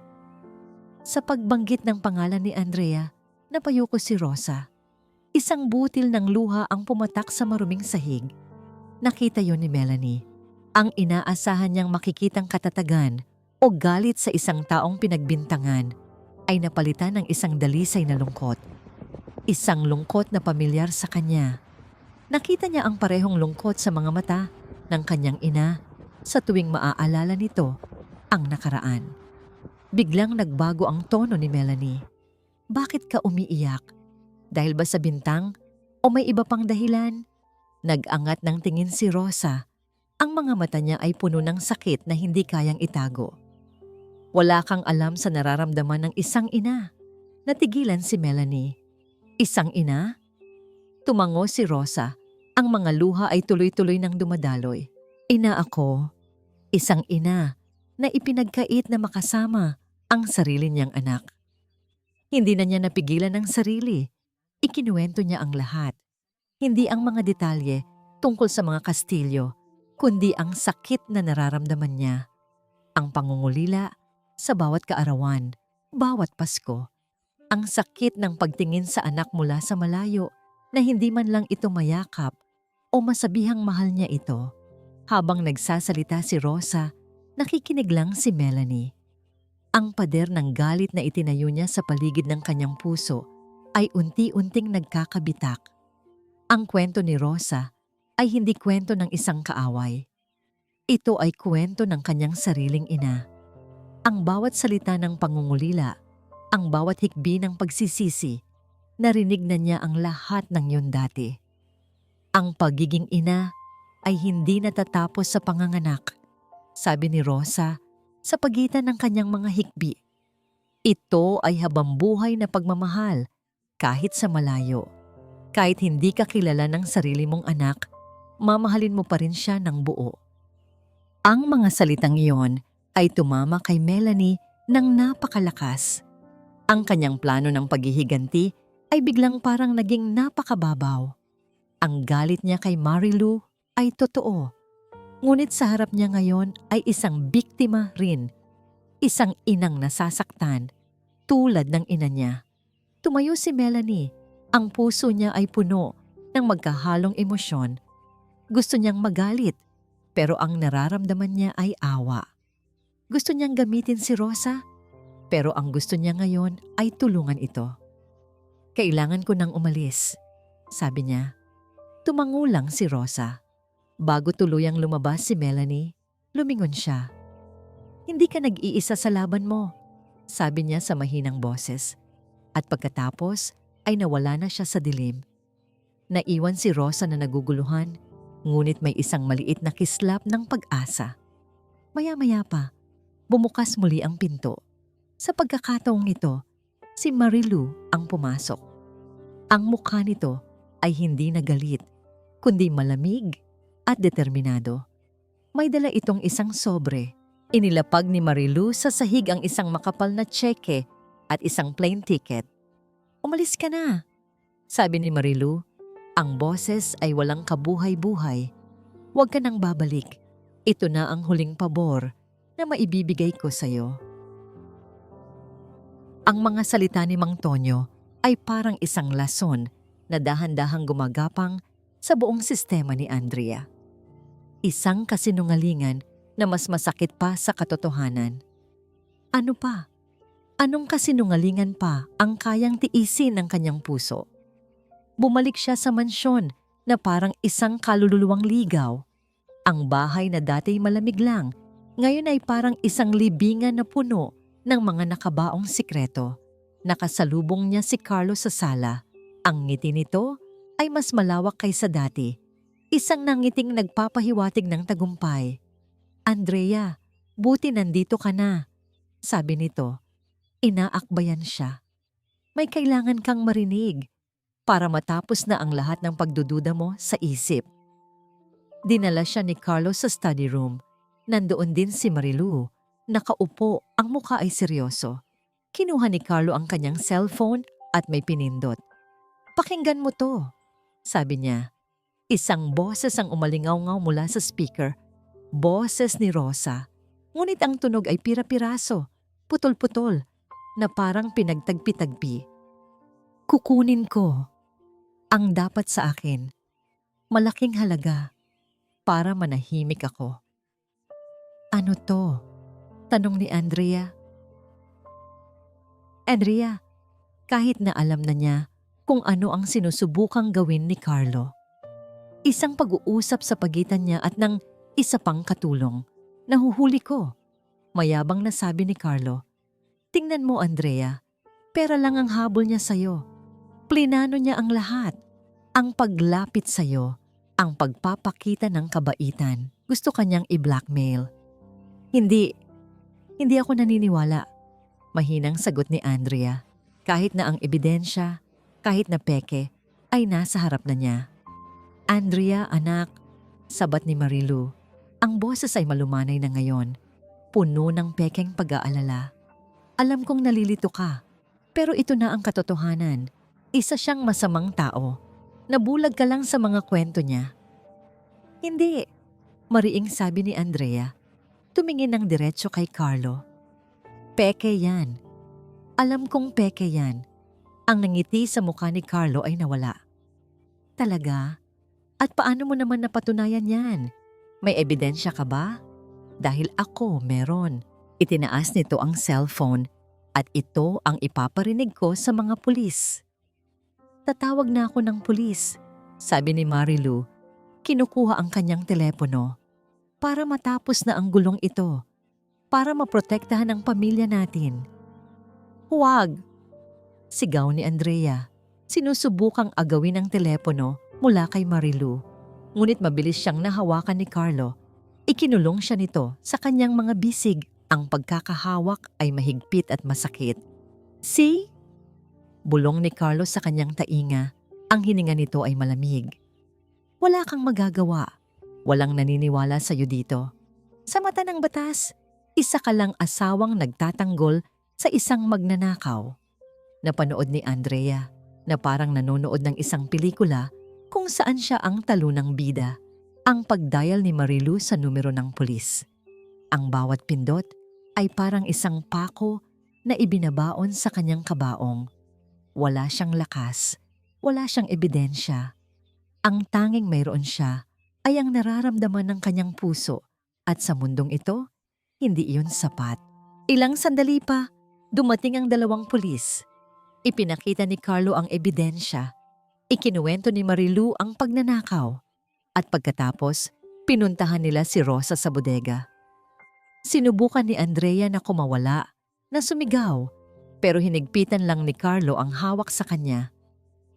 Sa pagbanggit ng pangalan ni Andrea, napayuko si Rosa. Isang butil ng luha ang pumatak sa maruming sahig. Nakita yon ni Melanie. Ang inaasahan niyang makikitang katatagan o galit sa isang taong pinagbintangan ay napalitan ng isang dalisay na lungkot. Isang lungkot na pamilyar sa kanya. Nakita niya ang parehong lungkot sa mga mata ng kanyang ina sa tuwing maaalala nito ang nakaraan. Biglang nagbago ang tono ni Melanie. "Bakit ka umiiyak? Dahil ba sa bintang o may iba pang dahilan?" Nag-angat ng tingin si Rosa. Ang mga mata niya ay puno ng sakit na hindi kayang itago. "Wala kang alam sa nararamdaman ng isang ina." Natigilan si Melanie. "Isang ina?" Tumango si Rosa. Ang mga luha ay tuloy-tuloy nang dumadaloy. "Ina ako. Isang ina na ipinagkait na makasama ang sarili niyang anak." Hindi na niya napigilan ang sarili. Ikinuwento niya ang lahat. Hindi ang mga detalye tungkol sa mga kastilyo, kundi ang sakit na nararamdaman niya. Ang pangungulila sa bawat kaarawan, bawat Pasko. Ang sakit ng pagtingin sa anak mula sa malayo na hindi man lang ito mayakap o masabihang mahal niya ito. Habang nagsasalita si Rosa, nakikinig lang si Melanie. Ang pader ng galit na itinayo niya sa paligid ng kanyang puso ay unti-unting nagkakabitak. Ang kwento ni Rosa ay hindi kwento ng isang kaaway. Ito ay kwento ng kanyang sariling ina. Ang bawat salita ng pangungulila, ang bawat hikbi ng pagsisisi, narinig na niya ang lahat ng yun dati. Ang pagiging ina ay hindi natatapos sa panganganak, sabi ni Rosa sa pagitan ng kanyang mga hikbi. Ito ay habambuhay na pagmamahal kahit sa malayo. Kahit hindi ka kilala ng sarili mong anak, mamahalin mo pa rin siya ng buo. Ang mga salitang iyon ay tumama kay Melanie ng napakalakas. Ang kanyang plano ng paghihiganti ay biglang parang naging napakababaw. Ang galit niya kay Marilu ay totoo. Ngunit sa harap niya ngayon ay isang biktima rin. Isang inang nasasaktan, tulad ng ina niya. Tumayo si Melanie. Ang puso niya ay puno ng magkahalong emosyon. Gusto niyang magalit, pero ang nararamdaman niya ay awa. Gusto niyang gamitin si Rosa, pero ang gusto niya ngayon ay tulungan ito. "Kailangan ko nang umalis," sabi niya. Tumango lang si Rosa. Bago tuluyang lumabas si Melanie, lumingon siya. "Hindi ka nag-iisa sa laban mo," sabi niya sa mahinang boses. At pagkatapos ay nawala na siya sa dilim. Naiwan si Rosa na naguguluhan, ngunit may isang maliit na kislap ng pag-asa. Maya-maya pa, bumukas muli ang pinto. Sa pagkakataong ito, si Marilu ang pumasok. Ang mukha nito ay hindi na galit, kundi malamig at determinado. May dala itong isang sobre. Inilapag ni Marilu sa sahig ang isang makapal na tseke at isang plane ticket. "Umalis ka na," sabi ni Marilu. Ang boses ay walang kabuhay-buhay. "Huwag ka nang babalik. Ito na ang huling pabor na maibibigay ko sa'yo." Ang mga salita ni Mang Tonyo ay parang isang lason na dahan-dahang gumagapang sa buong sistema ni Andrea. Isang kasinungalingan na mas masakit pa sa katotohanan. Ano pa? Anong kasinungalingan pa ang kayang tiisin ng kanyang puso? Bumalik siya sa mansyon na parang isang kaluluwang ligaw. Ang bahay na dati malamig lang, ngayon ay parang isang libingan na puno ng mga nakabaong sikreto. Nakasalubong niya si Carlo sa sala. Ang ngiti nito ay mas malawak kaysa dati. Isang nangiting nagpapahiwatig ng tagumpay. "Andrea, buti nandito ka na," sabi nito. Inaakbayan siya. "May kailangan kang marinig para matapos na ang lahat ng pagdududa mo sa isip." Dinala siya ni Carlo sa study room. Nandoon din si Marilu. Nakaupo, ang mukha ay seryoso. Kinuha ni Carlo ang kanyang cellphone at may pinindot. "Pakinggan mo to," sabi niya. Isang boses ang umalingaw-ngaw mula sa speaker. Boses ni Rosa. Ngunit ang tunog ay pira-piraso, putol-putol, na parang pinagtagpi-tagpi. "Kukunin ko ang dapat sa akin. Malaking halaga para manahimik ako." "Ano to?" tanong ni Andrea. Andrea, kahit na alam na niya kung ano ang sinusubukang gawin ni Carlo. Isang pag-uusap sa pagitan niya at ng isa pang katulong. "Nahuhuli ko," mayabang na sabi ni Carlo. "Tingnan mo, Andrea, pera lang ang habol niya sa'yo. Plinano niya ang lahat. Ang paglapit sa'yo, ang pagpapakita ng kabaitan. Gusto kanyang i-blackmail." Hindi ako naniniwala," mahinang sagot ni Andrea. Kahit na ang ebidensya, kahit na peke, ay nasa harap na niya. "Andrea, anak," sabat ni Marilu. Ang boses ay malumanay na ngayon, puno ng pekeng pag-aalala. "Alam kong nalilito ka, pero ito na ang katotohanan. Isa siyang masamang tao. Nabulag ka lang sa mga kwento niya." "Hindi," mariing sabi ni Andrea. Tumingin ng diretso kay Carlo. "Peke yan. Alam kong peke yan." Ang nangiti sa mukha ni Carlo ay nawala. "Talaga? At paano mo naman napatunayan yan? May ebidensya ka ba?" "Dahil ako meron." Itinaas nito ang cellphone at ito ang ipaparinig ko sa mga pulis. "Tatawag na ako ng pulis," sabi ni Marilu. Kinukuha ang kanyang telepono. "Para matapos na ang gulong ito. Para maprotektahan ang pamilya natin." "Huwag!" sigaw ni Andrea. Sinusubukang agawin ang telepono mula kay Marilu. Ngunit mabilis siyang nahawakan ni Carlo. Ikinulong siya nito sa kanyang mga bisig. Ang pagkakahawak ay mahigpit at masakit. "See?" bulong ni Carlo sa kanyang tainga. Ang hininga nito ay malamig. "Wala kang magagawa. Walang naniniwala sa iyo dito. Sa mata ng batas, isa ka lang asawang nagtatanggol sa isang magnanakaw." Napanood ni Andrea na parang nanonood ng isang pelikula kung saan siya ang talunang bida. Ang pagdial ni Marilu sa numero ng pulis. Ang bawat pindot ay parang isang pako na ibinabaon sa kanyang kabaong. Wala siyang lakas, wala siyang ebidensya. Ang tanging mayroon siya ay ang nararamdaman ng kanyang puso, at sa mundong ito, hindi iyon sapat. Ilang sandali pa, dumating ang dalawang pulis. Ipinakita ni Carlo ang ebidensya. Ikinuwento ni Marilu ang pagnanakaw. At pagkatapos, pinuntahan nila si Rosa sa bodega. Sinubukan ni Andrea na kumawala, na sumigaw, pero hinigpitan lang ni Carlo ang hawak sa kanya.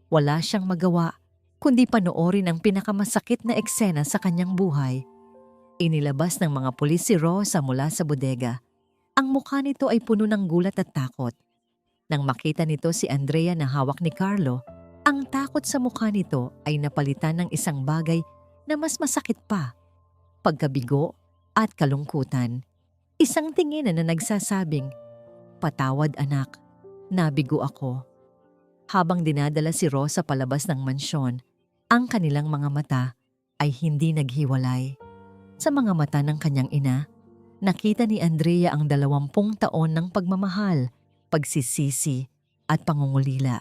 Wala siyang magawa, kundi panoorin ang pinakamasakit na eksena sa kanyang buhay. Inilabas ng mga pulis si Rosa mula sa bodega. Ang mukha nito ay puno ng gulat at takot. Nang makita nito si Andrea na hawak ni Carlo, ang takot sa mukha nito ay napalitan ng isang bagay na mas masakit pa. Pagkabigo at kalungkutan. Isang tingin na nagsasabing, "Patawad anak, nabigo ako." Habang dinadala si Rosa palabas ng mansyon, ang kanilang mga mata ay hindi naghiwalay. Sa mga mata ng kanyang ina, nakita ni Andrea ang 20 taon ng pagmamahal pagsisisi at pangungulila.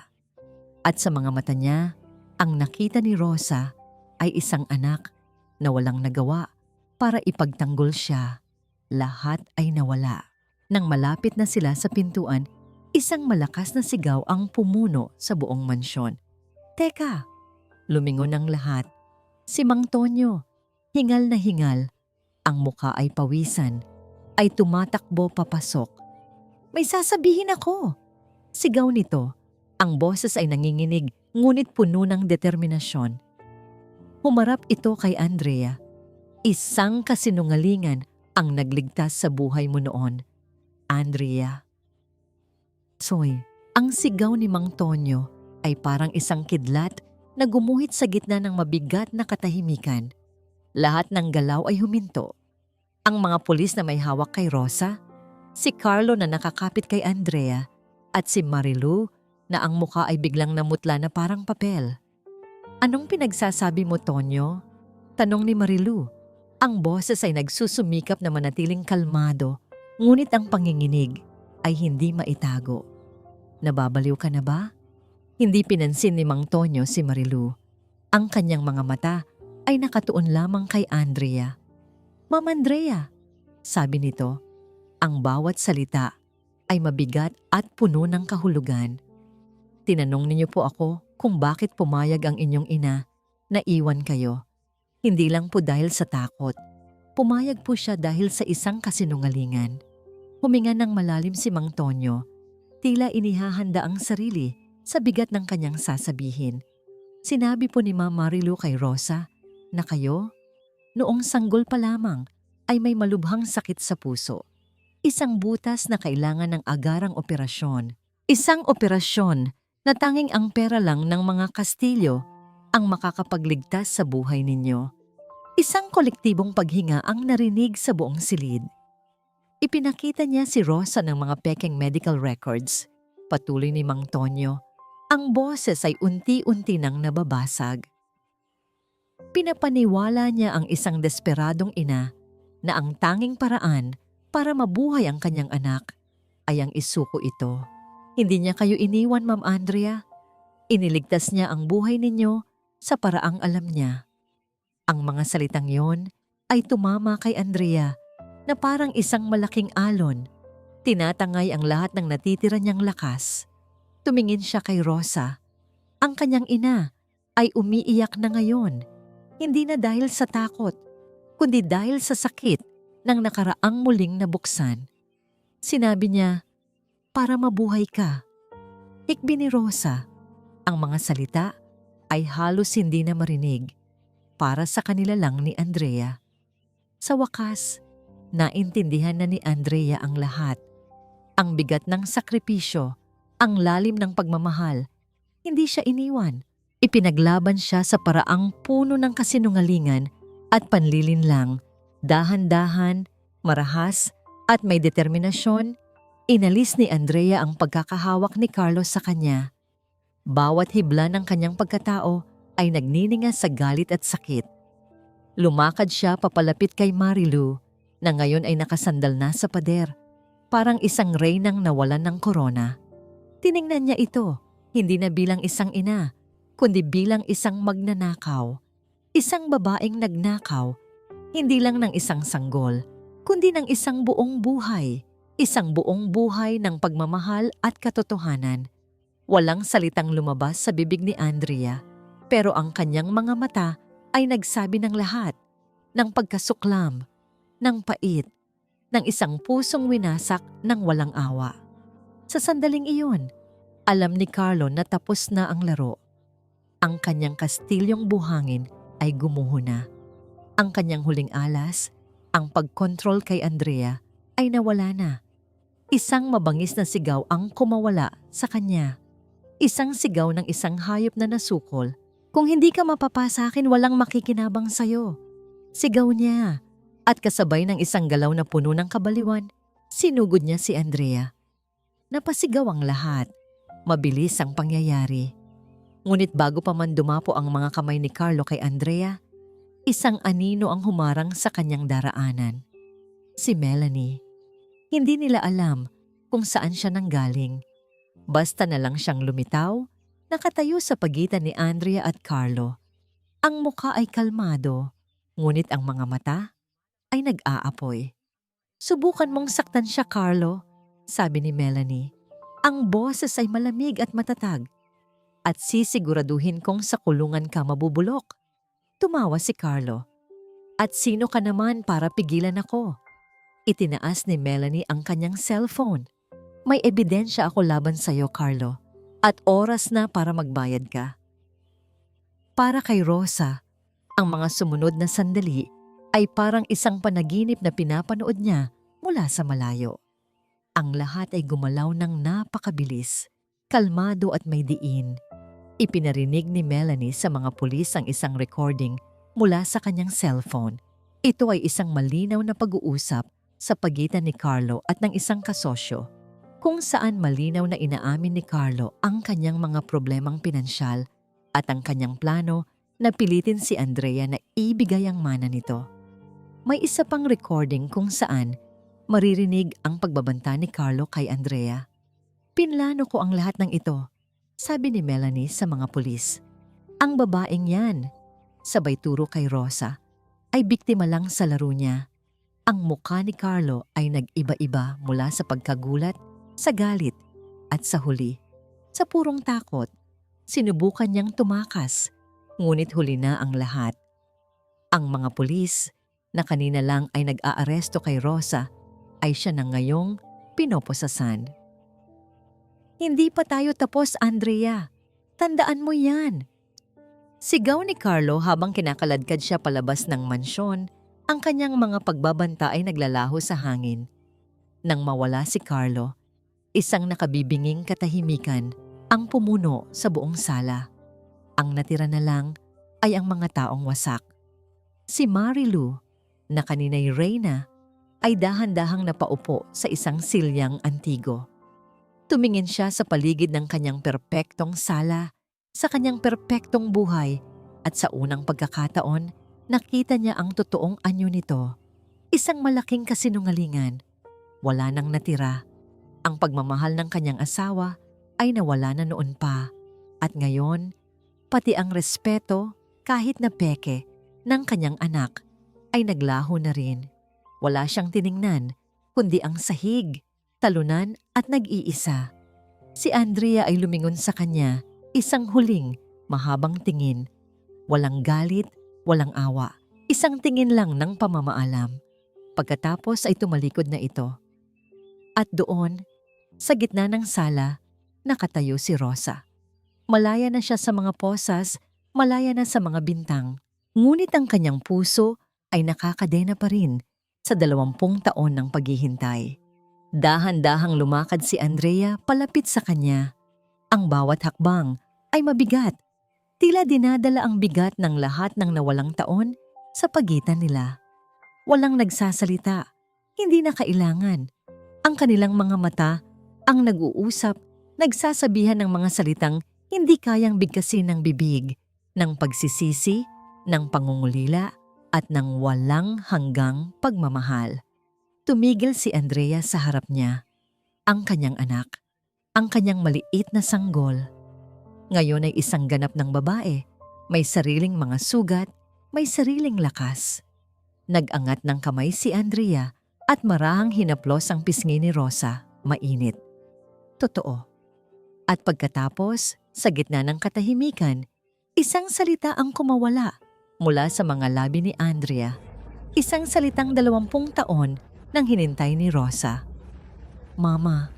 At sa mga mata niya, ang nakita ni Rosa ay isang anak na walang nagawa para ipagtanggol siya. Lahat ay nawala. Nang malapit na sila sa pintuan, isang malakas na sigaw ang pumuno sa buong mansyon. "Teka!" Lumingon ang lahat. Si Mang Tonyo, hingal na hingal, ang muka ay pawisan, ay tumatakbo papasok. "May sasabihin ako!" Sigaw nito. Ang boses ay nanginginig, ngunit puno ng determinasyon. Humarap ito kay Andrea. Isang kasinungalingan ang nagligtas sa buhay mo noon, Andrea. Soy, ang sigaw ni Mang Tonyo ay parang isang kidlat na gumuhit sa gitna ng mabigat na katahimikan. Lahat ng galaw ay huminto. Ang mga pulis na may hawak kay Rosa, si Carlo na nakakapit kay Andrea, at si Marilu na ang muka ay biglang namutla na parang papel. "Anong pinagsasabi mo, Tonyo?" tanong ni Marilu. Ang boses ay nagsusumikap na manatiling kalmado, ngunit ang panginginig ay hindi maitago. "Nababaliw ka na ba?" Hindi pinansin ni Mang Tonyo si Marilu. Ang kanyang mga mata ay nakatuon lamang kay Andrea. "Ma'am Andrea," sabi nito, ang bawat salita ay mabigat at puno ng kahulugan. "Tinanong niyo po ako kung bakit pumayag ang inyong ina na iwan kayo. Hindi lang po dahil sa takot. Pumayag po siya dahil sa isang kasinungalingan." Huminga ng malalim si Mang Tonyo, tila inihahanda ang sarili sa bigat ng kanyang sasabihin. Sinabi po ni Ma'am Marilu kay Rosa na kayo, noong sanggol pa lamang, ay may malubhang sakit sa puso. Isang butas na kailangan ng agarang operasyon. Isang operasyon na tanging ang pera lang ng mga Kastilyo ang makakapagligtas sa buhay ninyo. Isang kolektibong paghinga ang narinig sa buong silid. Ipinakita niya si Rosa ng mga pekeng medical records. Patuloy ni Mang Tonyo, ang boses ay unti-unti nang nababasag. Pinapaniwala niya ang isang desperadong ina na ang tanging paraan para mabuhay ang kanyang anak ay ang isuko ito. "Hindi niya kayo iniwan, Ma'am Andrea. Iniligtas niya ang buhay ninyo sa paraang alam niya." Ang mga salitang yon ay tumama kay Andrea na parang isang malaking alon. Tinatangay ang lahat ng natitira niyang lakas. Tumingin siya kay Rosa. Ang kanyang ina ay umiiyak na ngayon, hindi na dahil sa takot, kundi dahil sa sakit ng nakaraang muling nabuksan. Sinabi niya, "Para mabuhay ka." Hikbi ni Rosa. Ang mga salita ay halos hindi na marinig. Para sa kanila lang ni Andrea. Sa wakas, naintindihan na ni Andrea ang lahat. Ang bigat ng sakripisyo, ang lalim ng pagmamahal. Hindi siya iniwan. Ipinaglaban siya sa paraang puno ng kasinungalingan at panlilinlang. Dahan-dahan, marahas, at may determinasyon, inalis ni Andrea ang pagkakahawak ni Carlos sa kanya. Bawat hibla ng kanyang pagkatao ay nagnininga sa galit at sakit. Lumakad siya papalapit kay Marilu na ngayon ay nakasandal na sa pader, parang isang reynang nawalan ng korona. Tiningnan niya ito, hindi na bilang isang ina, kundi bilang isang magnanakaw. Isang babaeng nagnakaw, hindi lang ng isang sanggol, kundi ng isang buong buhay. Isang buong buhay ng pagmamahal at katotohanan. Walang salitang lumabas sa bibig ni Andrea, pero ang kanyang mga mata ay nagsabi ng lahat, ng pagkasuklam, ng pait, ng isang pusong winasak ng walang awa. Sa sandaling iyon, alam ni Carlo na tapos na ang laro. Ang kanyang kastilyong buhangin ay gumuho na. Ang kanyang huling alas, ang pagkontrol kay Andrea, ay nawala na. Isang mabangis na sigaw ang kumawala sa kanya. Isang sigaw ng isang hayop na nasukol. "Kung hindi ka mapapa sa akin, walang makikinabang sayo." Sigaw niya. At kasabay ng isang galaw na puno ng kabaliwan, sinugod niya si Andrea. Napasigaw ang lahat. Mabilis ang pangyayari. Ngunit bago pa man dumapo ang mga kamay ni Carlo kay Andrea, isang anino ang humarang sa kanyang daraanan. Si Melanie. Hindi nila alam kung saan siya nanggaling. Basta na lang siyang lumitaw, nakatayo sa pagitan ni Andrea at Carlo. Ang mukha ay kalmado, ngunit ang mga mata ay nag-aapoy. "Subukan mong saktan siya, Carlo," sabi ni Melanie. "Ang boses ay malamig at matatag. At sisiguraduhin kong sa kulungan ka mabubulok." Tumawa si Carlo. "At sino ka naman para pigilan ako?" Itinaas ni Melanie ang kanyang cellphone. "May ebidensya ako laban sa'yo, Carlo. At oras na para magbayad ka." Para kay Rosa, ang mga sumunod na sandali ay parang isang panaginip na pinapanood niya mula sa malayo. Ang lahat ay gumalaw ng napakabilis, kalmado at may diin. Ipinarinig ni Melanie sa mga pulis ang isang recording mula sa kanyang cellphone. Ito ay isang malinaw na pag-uusap sa pagitan ni Carlo at ng isang kasosyo, kung saan malinaw na inaamin ni Carlo ang kanyang mga problemang pinansyal at ang kanyang plano na pilitin si Andrea na ibigay ang mana nito. May isa pang recording kung saan maririnig ang pagbabanta ni Carlo kay Andrea. "Pinlano ko ang lahat ng ito," sabi ni Melanie sa mga pulis. "Ang babaeng yan," sabay turo kay Rosa, "ay biktima lang sa laro niya." Ang mukha ni Carlo ay nag-iba-iba mula sa pagkagulat, sa galit, at sa huli, sa purong takot. Sinubukan niyang tumakas, ngunit huli na ang lahat. Ang mga pulis na kanina lang ay nag-aaresto kay Rosa ay siya na ngayong pinoposasan. "Hindi pa tayo tapos, Andrea. Tandaan mo yan." Sigaw ni Carlo habang kinakaladkad siya palabas ng mansyon. Ang kanyang mga pagbabanta ay naglalaho sa hangin. Nang mawala si Carlo, isang nakabibinging katahimikan ang pumuno sa buong sala. Ang natira na lang ay ang mga taong wasak. Si Marilu, na kanina'y Reyna, ay dahan-dahang napaupo sa isang silyang antigo. Tumingin siya sa paligid ng kanyang perpektong sala, sa kanyang perpektong buhay, at sa unang pagkakataon, nakita niya ang totoong anyo nito. Isang malaking kasinungalingan. Wala nang natira. Ang pagmamahal ng kanyang asawa ay nawala na noon pa. At ngayon, pati ang respeto, kahit na peke, ng kanyang anak ay naglaho na rin. Wala siyang tiningnan, kundi ang sahig, talunan at nag-iisa. Si Andrea ay lumingon sa kanya, isang huling, mahabang tingin. Walang galit, walang awa, isang tingin lang ng pamamaalam. Pagkatapos ay tumalikod na ito. At doon, sa gitna ng sala, nakatayo si Rosa. Malaya na siya sa mga posas, malaya na sa mga bintang. Ngunit ang kanyang puso ay nakakadena pa rin sa 20 taon ng paghihintay. Dahan-dahang lumakad si Andrea palapit sa kanya. Ang bawat hakbang ay mabigat. Tila dinadala ang bigat ng lahat ng nawalang taon sa pagitan nila. Walang nagsasalita, hindi na kailangan. Ang kanilang mga mata ang nag-uusap, nagsasabihan ng mga salitang hindi kayang bigkasin ng bibig, ng pagsisisi, ng pangungulila, at ng walang hanggang pagmamahal. Tumigil si Andrea sa harap niya, ang kanyang anak, ang kanyang maliit na sanggol. Ngayon ay isang ganap ng babae, may sariling mga sugat, may sariling lakas. Nag-angat ng kamay si Andrea at marahang hinaplos ang pisngi ni Rosa, mainit. Totoo. At pagkatapos, sa gitna ng katahimikan, isang salita ang kumawala mula sa mga labi ni Andrea. Isang salitang 20 taon nang hinintay ni Rosa. "Mama."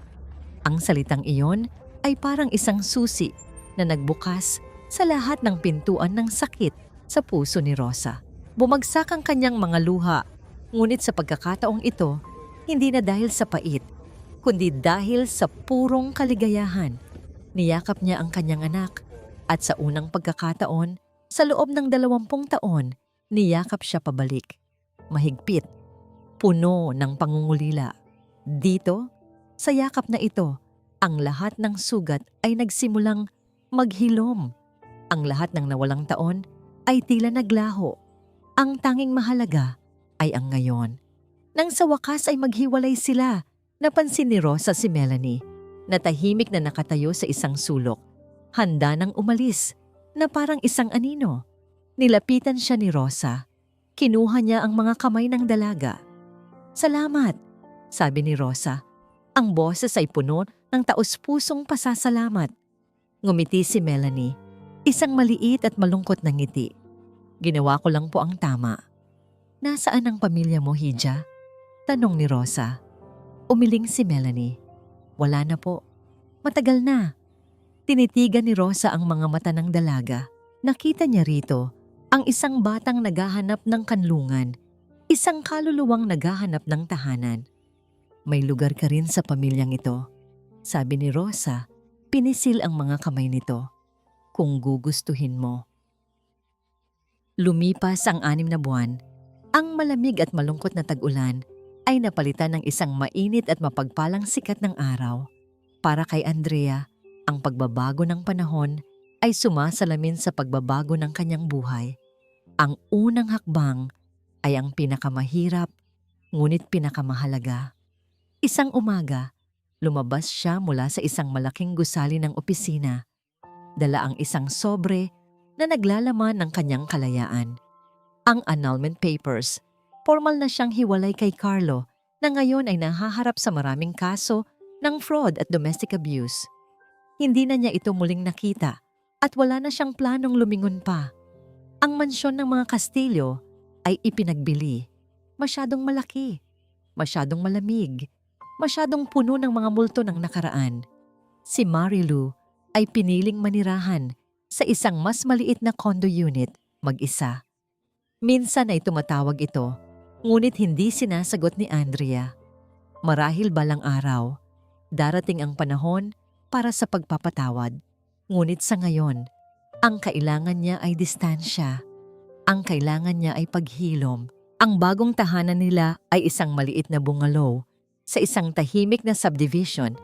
Ang salitang iyon ay parang isang susi na nagbukas sa lahat ng pintuan ng sakit sa puso ni Rosa. Bumagsak ang kanyang mga luha, ngunit sa pagkakataong ito, hindi na dahil sa pait, kundi dahil sa purong kaligayahan. Niyakap niya ang kanyang anak at sa unang pagkakataon, sa loob ng 20 taon, niyakap siya pabalik. Mahigpit, puno ng pangungulila. Dito, sa yakap na ito, ang lahat ng sugat ay nagsimulang maghilom. Ang lahat ng nawalang taon ay tila naglaho. Ang tanging mahalaga ay ang ngayon. Nang sa wakas ay maghiwalay sila, Napansin ni Rosa si Melanie na tahimik na nakatayo sa isang sulok, handa nang umalis, na parang isang anino. Nilapitan siya ni Rosa. Kinuha niya ang mga kamay ng dalaga. "Salamat," sabi ni Rosa. Ang boses ay puno ng taos-pusong pasasalamat. Ngumiti si Melanie, isang maliit at malungkot na ngiti. "Ginawa ko lang po ang tama." "Nasaan ang pamilya mo, Hija?" tanong ni Rosa. Umiling si Melanie. "Wala na po. Matagal na." Tinitigan ni Rosa ang mga mata ng dalaga. Nakita niya rito ang isang batang naghahanap ng kanlungan, isang kaluluwang naghahanap ng tahanan. "May lugar ka rin sa pamilyang ito," sabi ni Rosa. Pinisil ang mga kamay nito. "Kung gugustuhin mo." Lumipas ang 6 na buwan. Ang malamig at malungkot na tag-ulan ay napalitan ng isang mainit at mapagpalang sikat ng araw. Para kay Andrea, ang pagbabago ng panahon ay sumasalamin sa pagbabago ng kanyang buhay. Ang unang hakbang ay ang pinakamahirap, ngunit pinakamahalaga. Isang umaga, lumabas siya mula sa isang malaking gusali ng opisina. Dala ang isang sobre na naglalaman ng kanyang kalayaan. Ang annulment papers. Formal na siyang hiwalay kay Carlo na ngayon ay nahaharap sa maraming kaso ng fraud at domestic abuse. Hindi na niya ito muling nakita at wala na siyang planong lumingon pa. Ang mansyon ng mga Castillo ay ipinagbili. Masyadong malaki, masyadong malamig, masyadong puno ng mga multo ng nakaraan. Si Marilu ay piniling manirahan sa isang mas maliit na condo unit mag-isa. Minsan ay tumatawag ito, ngunit hindi sinasagot ni Andrea. Marahil balang araw, darating ang panahon para sa pagpapatawad. Ngunit sa ngayon, ang kailangan niya ay distansya. Ang kailangan niya ay paghilom. Ang bagong tahanan nila ay isang maliit na bungalow sa isang tahimik na subdivision.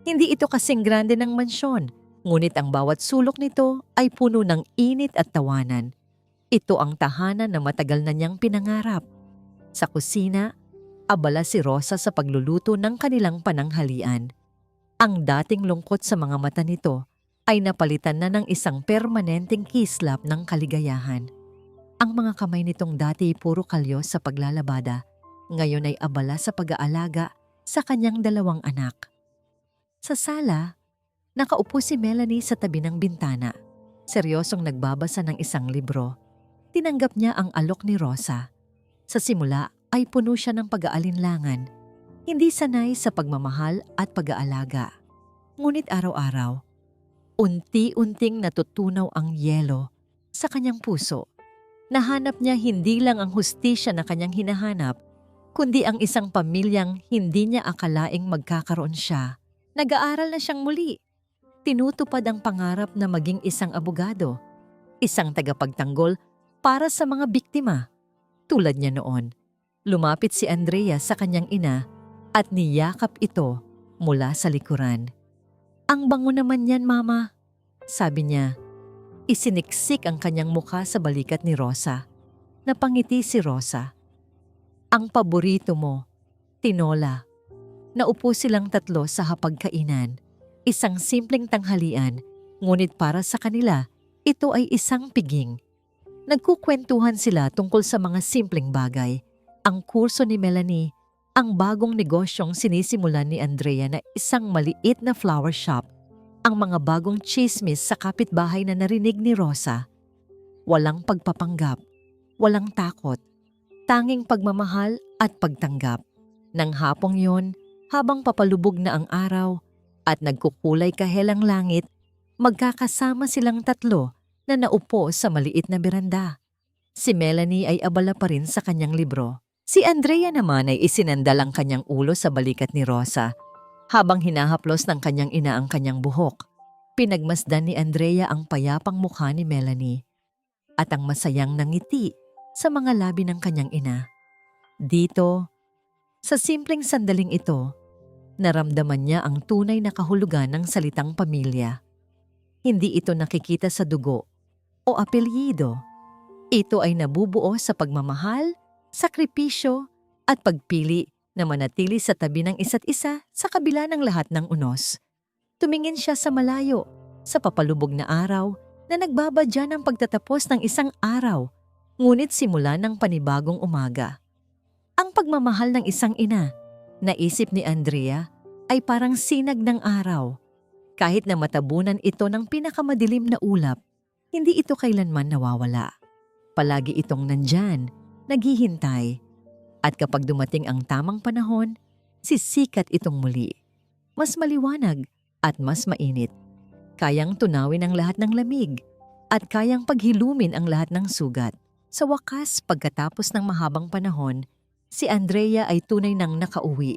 Hindi ito kasing grande ng mansyon, ngunit ang bawat sulok nito ay puno ng init at tawanan. Ito ang tahanan na matagal na niyang pinangarap. Sa kusina, abala si Rosa sa pagluluto ng kanilang pananghalian. Ang dating lungkot sa mga mata nito ay napalitan na ng isang permanenteng kislap ng kaligayahan. Ang mga kamay nitong dati puro kalyo sa paglalabada, ngayon ay abala sa pag-aalaga sa kanyang 2 anak. Sa sala, nakaupo si Melanie sa tabi ng bintana, seryosong nagbabasa ng isang libro. Tinanggap niya ang alok ni Rosa. Sa simula ay puno siya ng pag-aalinlangan, hindi sanay sa pagmamahal at pag-aalaga. Ngunit araw-araw, unti-unting natutunaw ang yelo sa kanyang puso. Nahanap niya hindi lang ang hustisya na kanyang hinahanap, kundi ang isang pamilyang hindi niya akalaing magkakaroon siya. Nag-aaral na siyang muli. Tinutupad ang pangarap na maging isang abogado, isang tagapagtanggol para sa mga biktima. Tulad niya noon, lumapit si Andrea sa kanyang ina at niyakap ito mula sa likuran. "Ang bango naman yan, Mama," sabi niya. Isiniksik ang kanyang mukha sa balikat ni Rosa. Napangiti si Rosa. "Ang paborito mo, tinola." Naupo silang tatlo sa hapagkainan. Isang simpleng tanghalian, ngunit para sa kanila, ito ay isang piging. Nagkukwentuhan sila tungkol sa mga simpleng bagay. Ang kurso ni Melanie, ang bagong negosyong sinisimulan ni Andrea na isang maliit na flower shop, ang mga bagong chismis sa kapitbahay na narinig ni Rosa. Walang pagpapanggap, walang takot, tanging pagmamahal at pagtanggap. Nang hapong yon, habang papalubog na ang araw at nagkukulay kahelang langit, magkakasama silang tatlo na naupo sa maliit na beranda. Si Melanie ay abala pa rin sa kanyang libro. Si Andrea naman ay isinandal ang kanyang ulo sa balikat ni Rosa habang hinahaplos ng kanyang ina ang kanyang buhok. Pinagmasdan ni Andrea ang payapang mukha ni Melanie at ang masayang nangiti sa mga labi ng kanyang ina. Dito, sa simpleng sandaling ito, naramdaman niya ang tunay na kahulugan ng salitang pamilya. Hindi ito nakikita sa dugo o apelyido. Ito ay nabubuo sa pagmamahal, sakripisyo at pagpili na manatili sa tabi ng isa't isa sa kabila ng lahat ng unos. Tumingin siya sa malayo, sa papalubog na araw na nagbabadya ng pagtatapos ng isang araw, ngunit simula ng panibagong umaga. Ang pagmamahal ng isang ina, naisip ni Andrea, ay parang sinag ng araw. Kahit na matabunan ito ng pinakamadilim na ulap, hindi ito kailanman nawawala. Palagi itong nandyan, naghihintay. At kapag dumating ang tamang panahon, sisikat itong muli. Mas maliwanag at mas mainit. Kayang tunawin ang lahat ng lamig at kayang paghilumin ang lahat ng sugat. Sa wakas, pagkatapos ng mahabang panahon, si Andrea ay tunay nang nakauwi.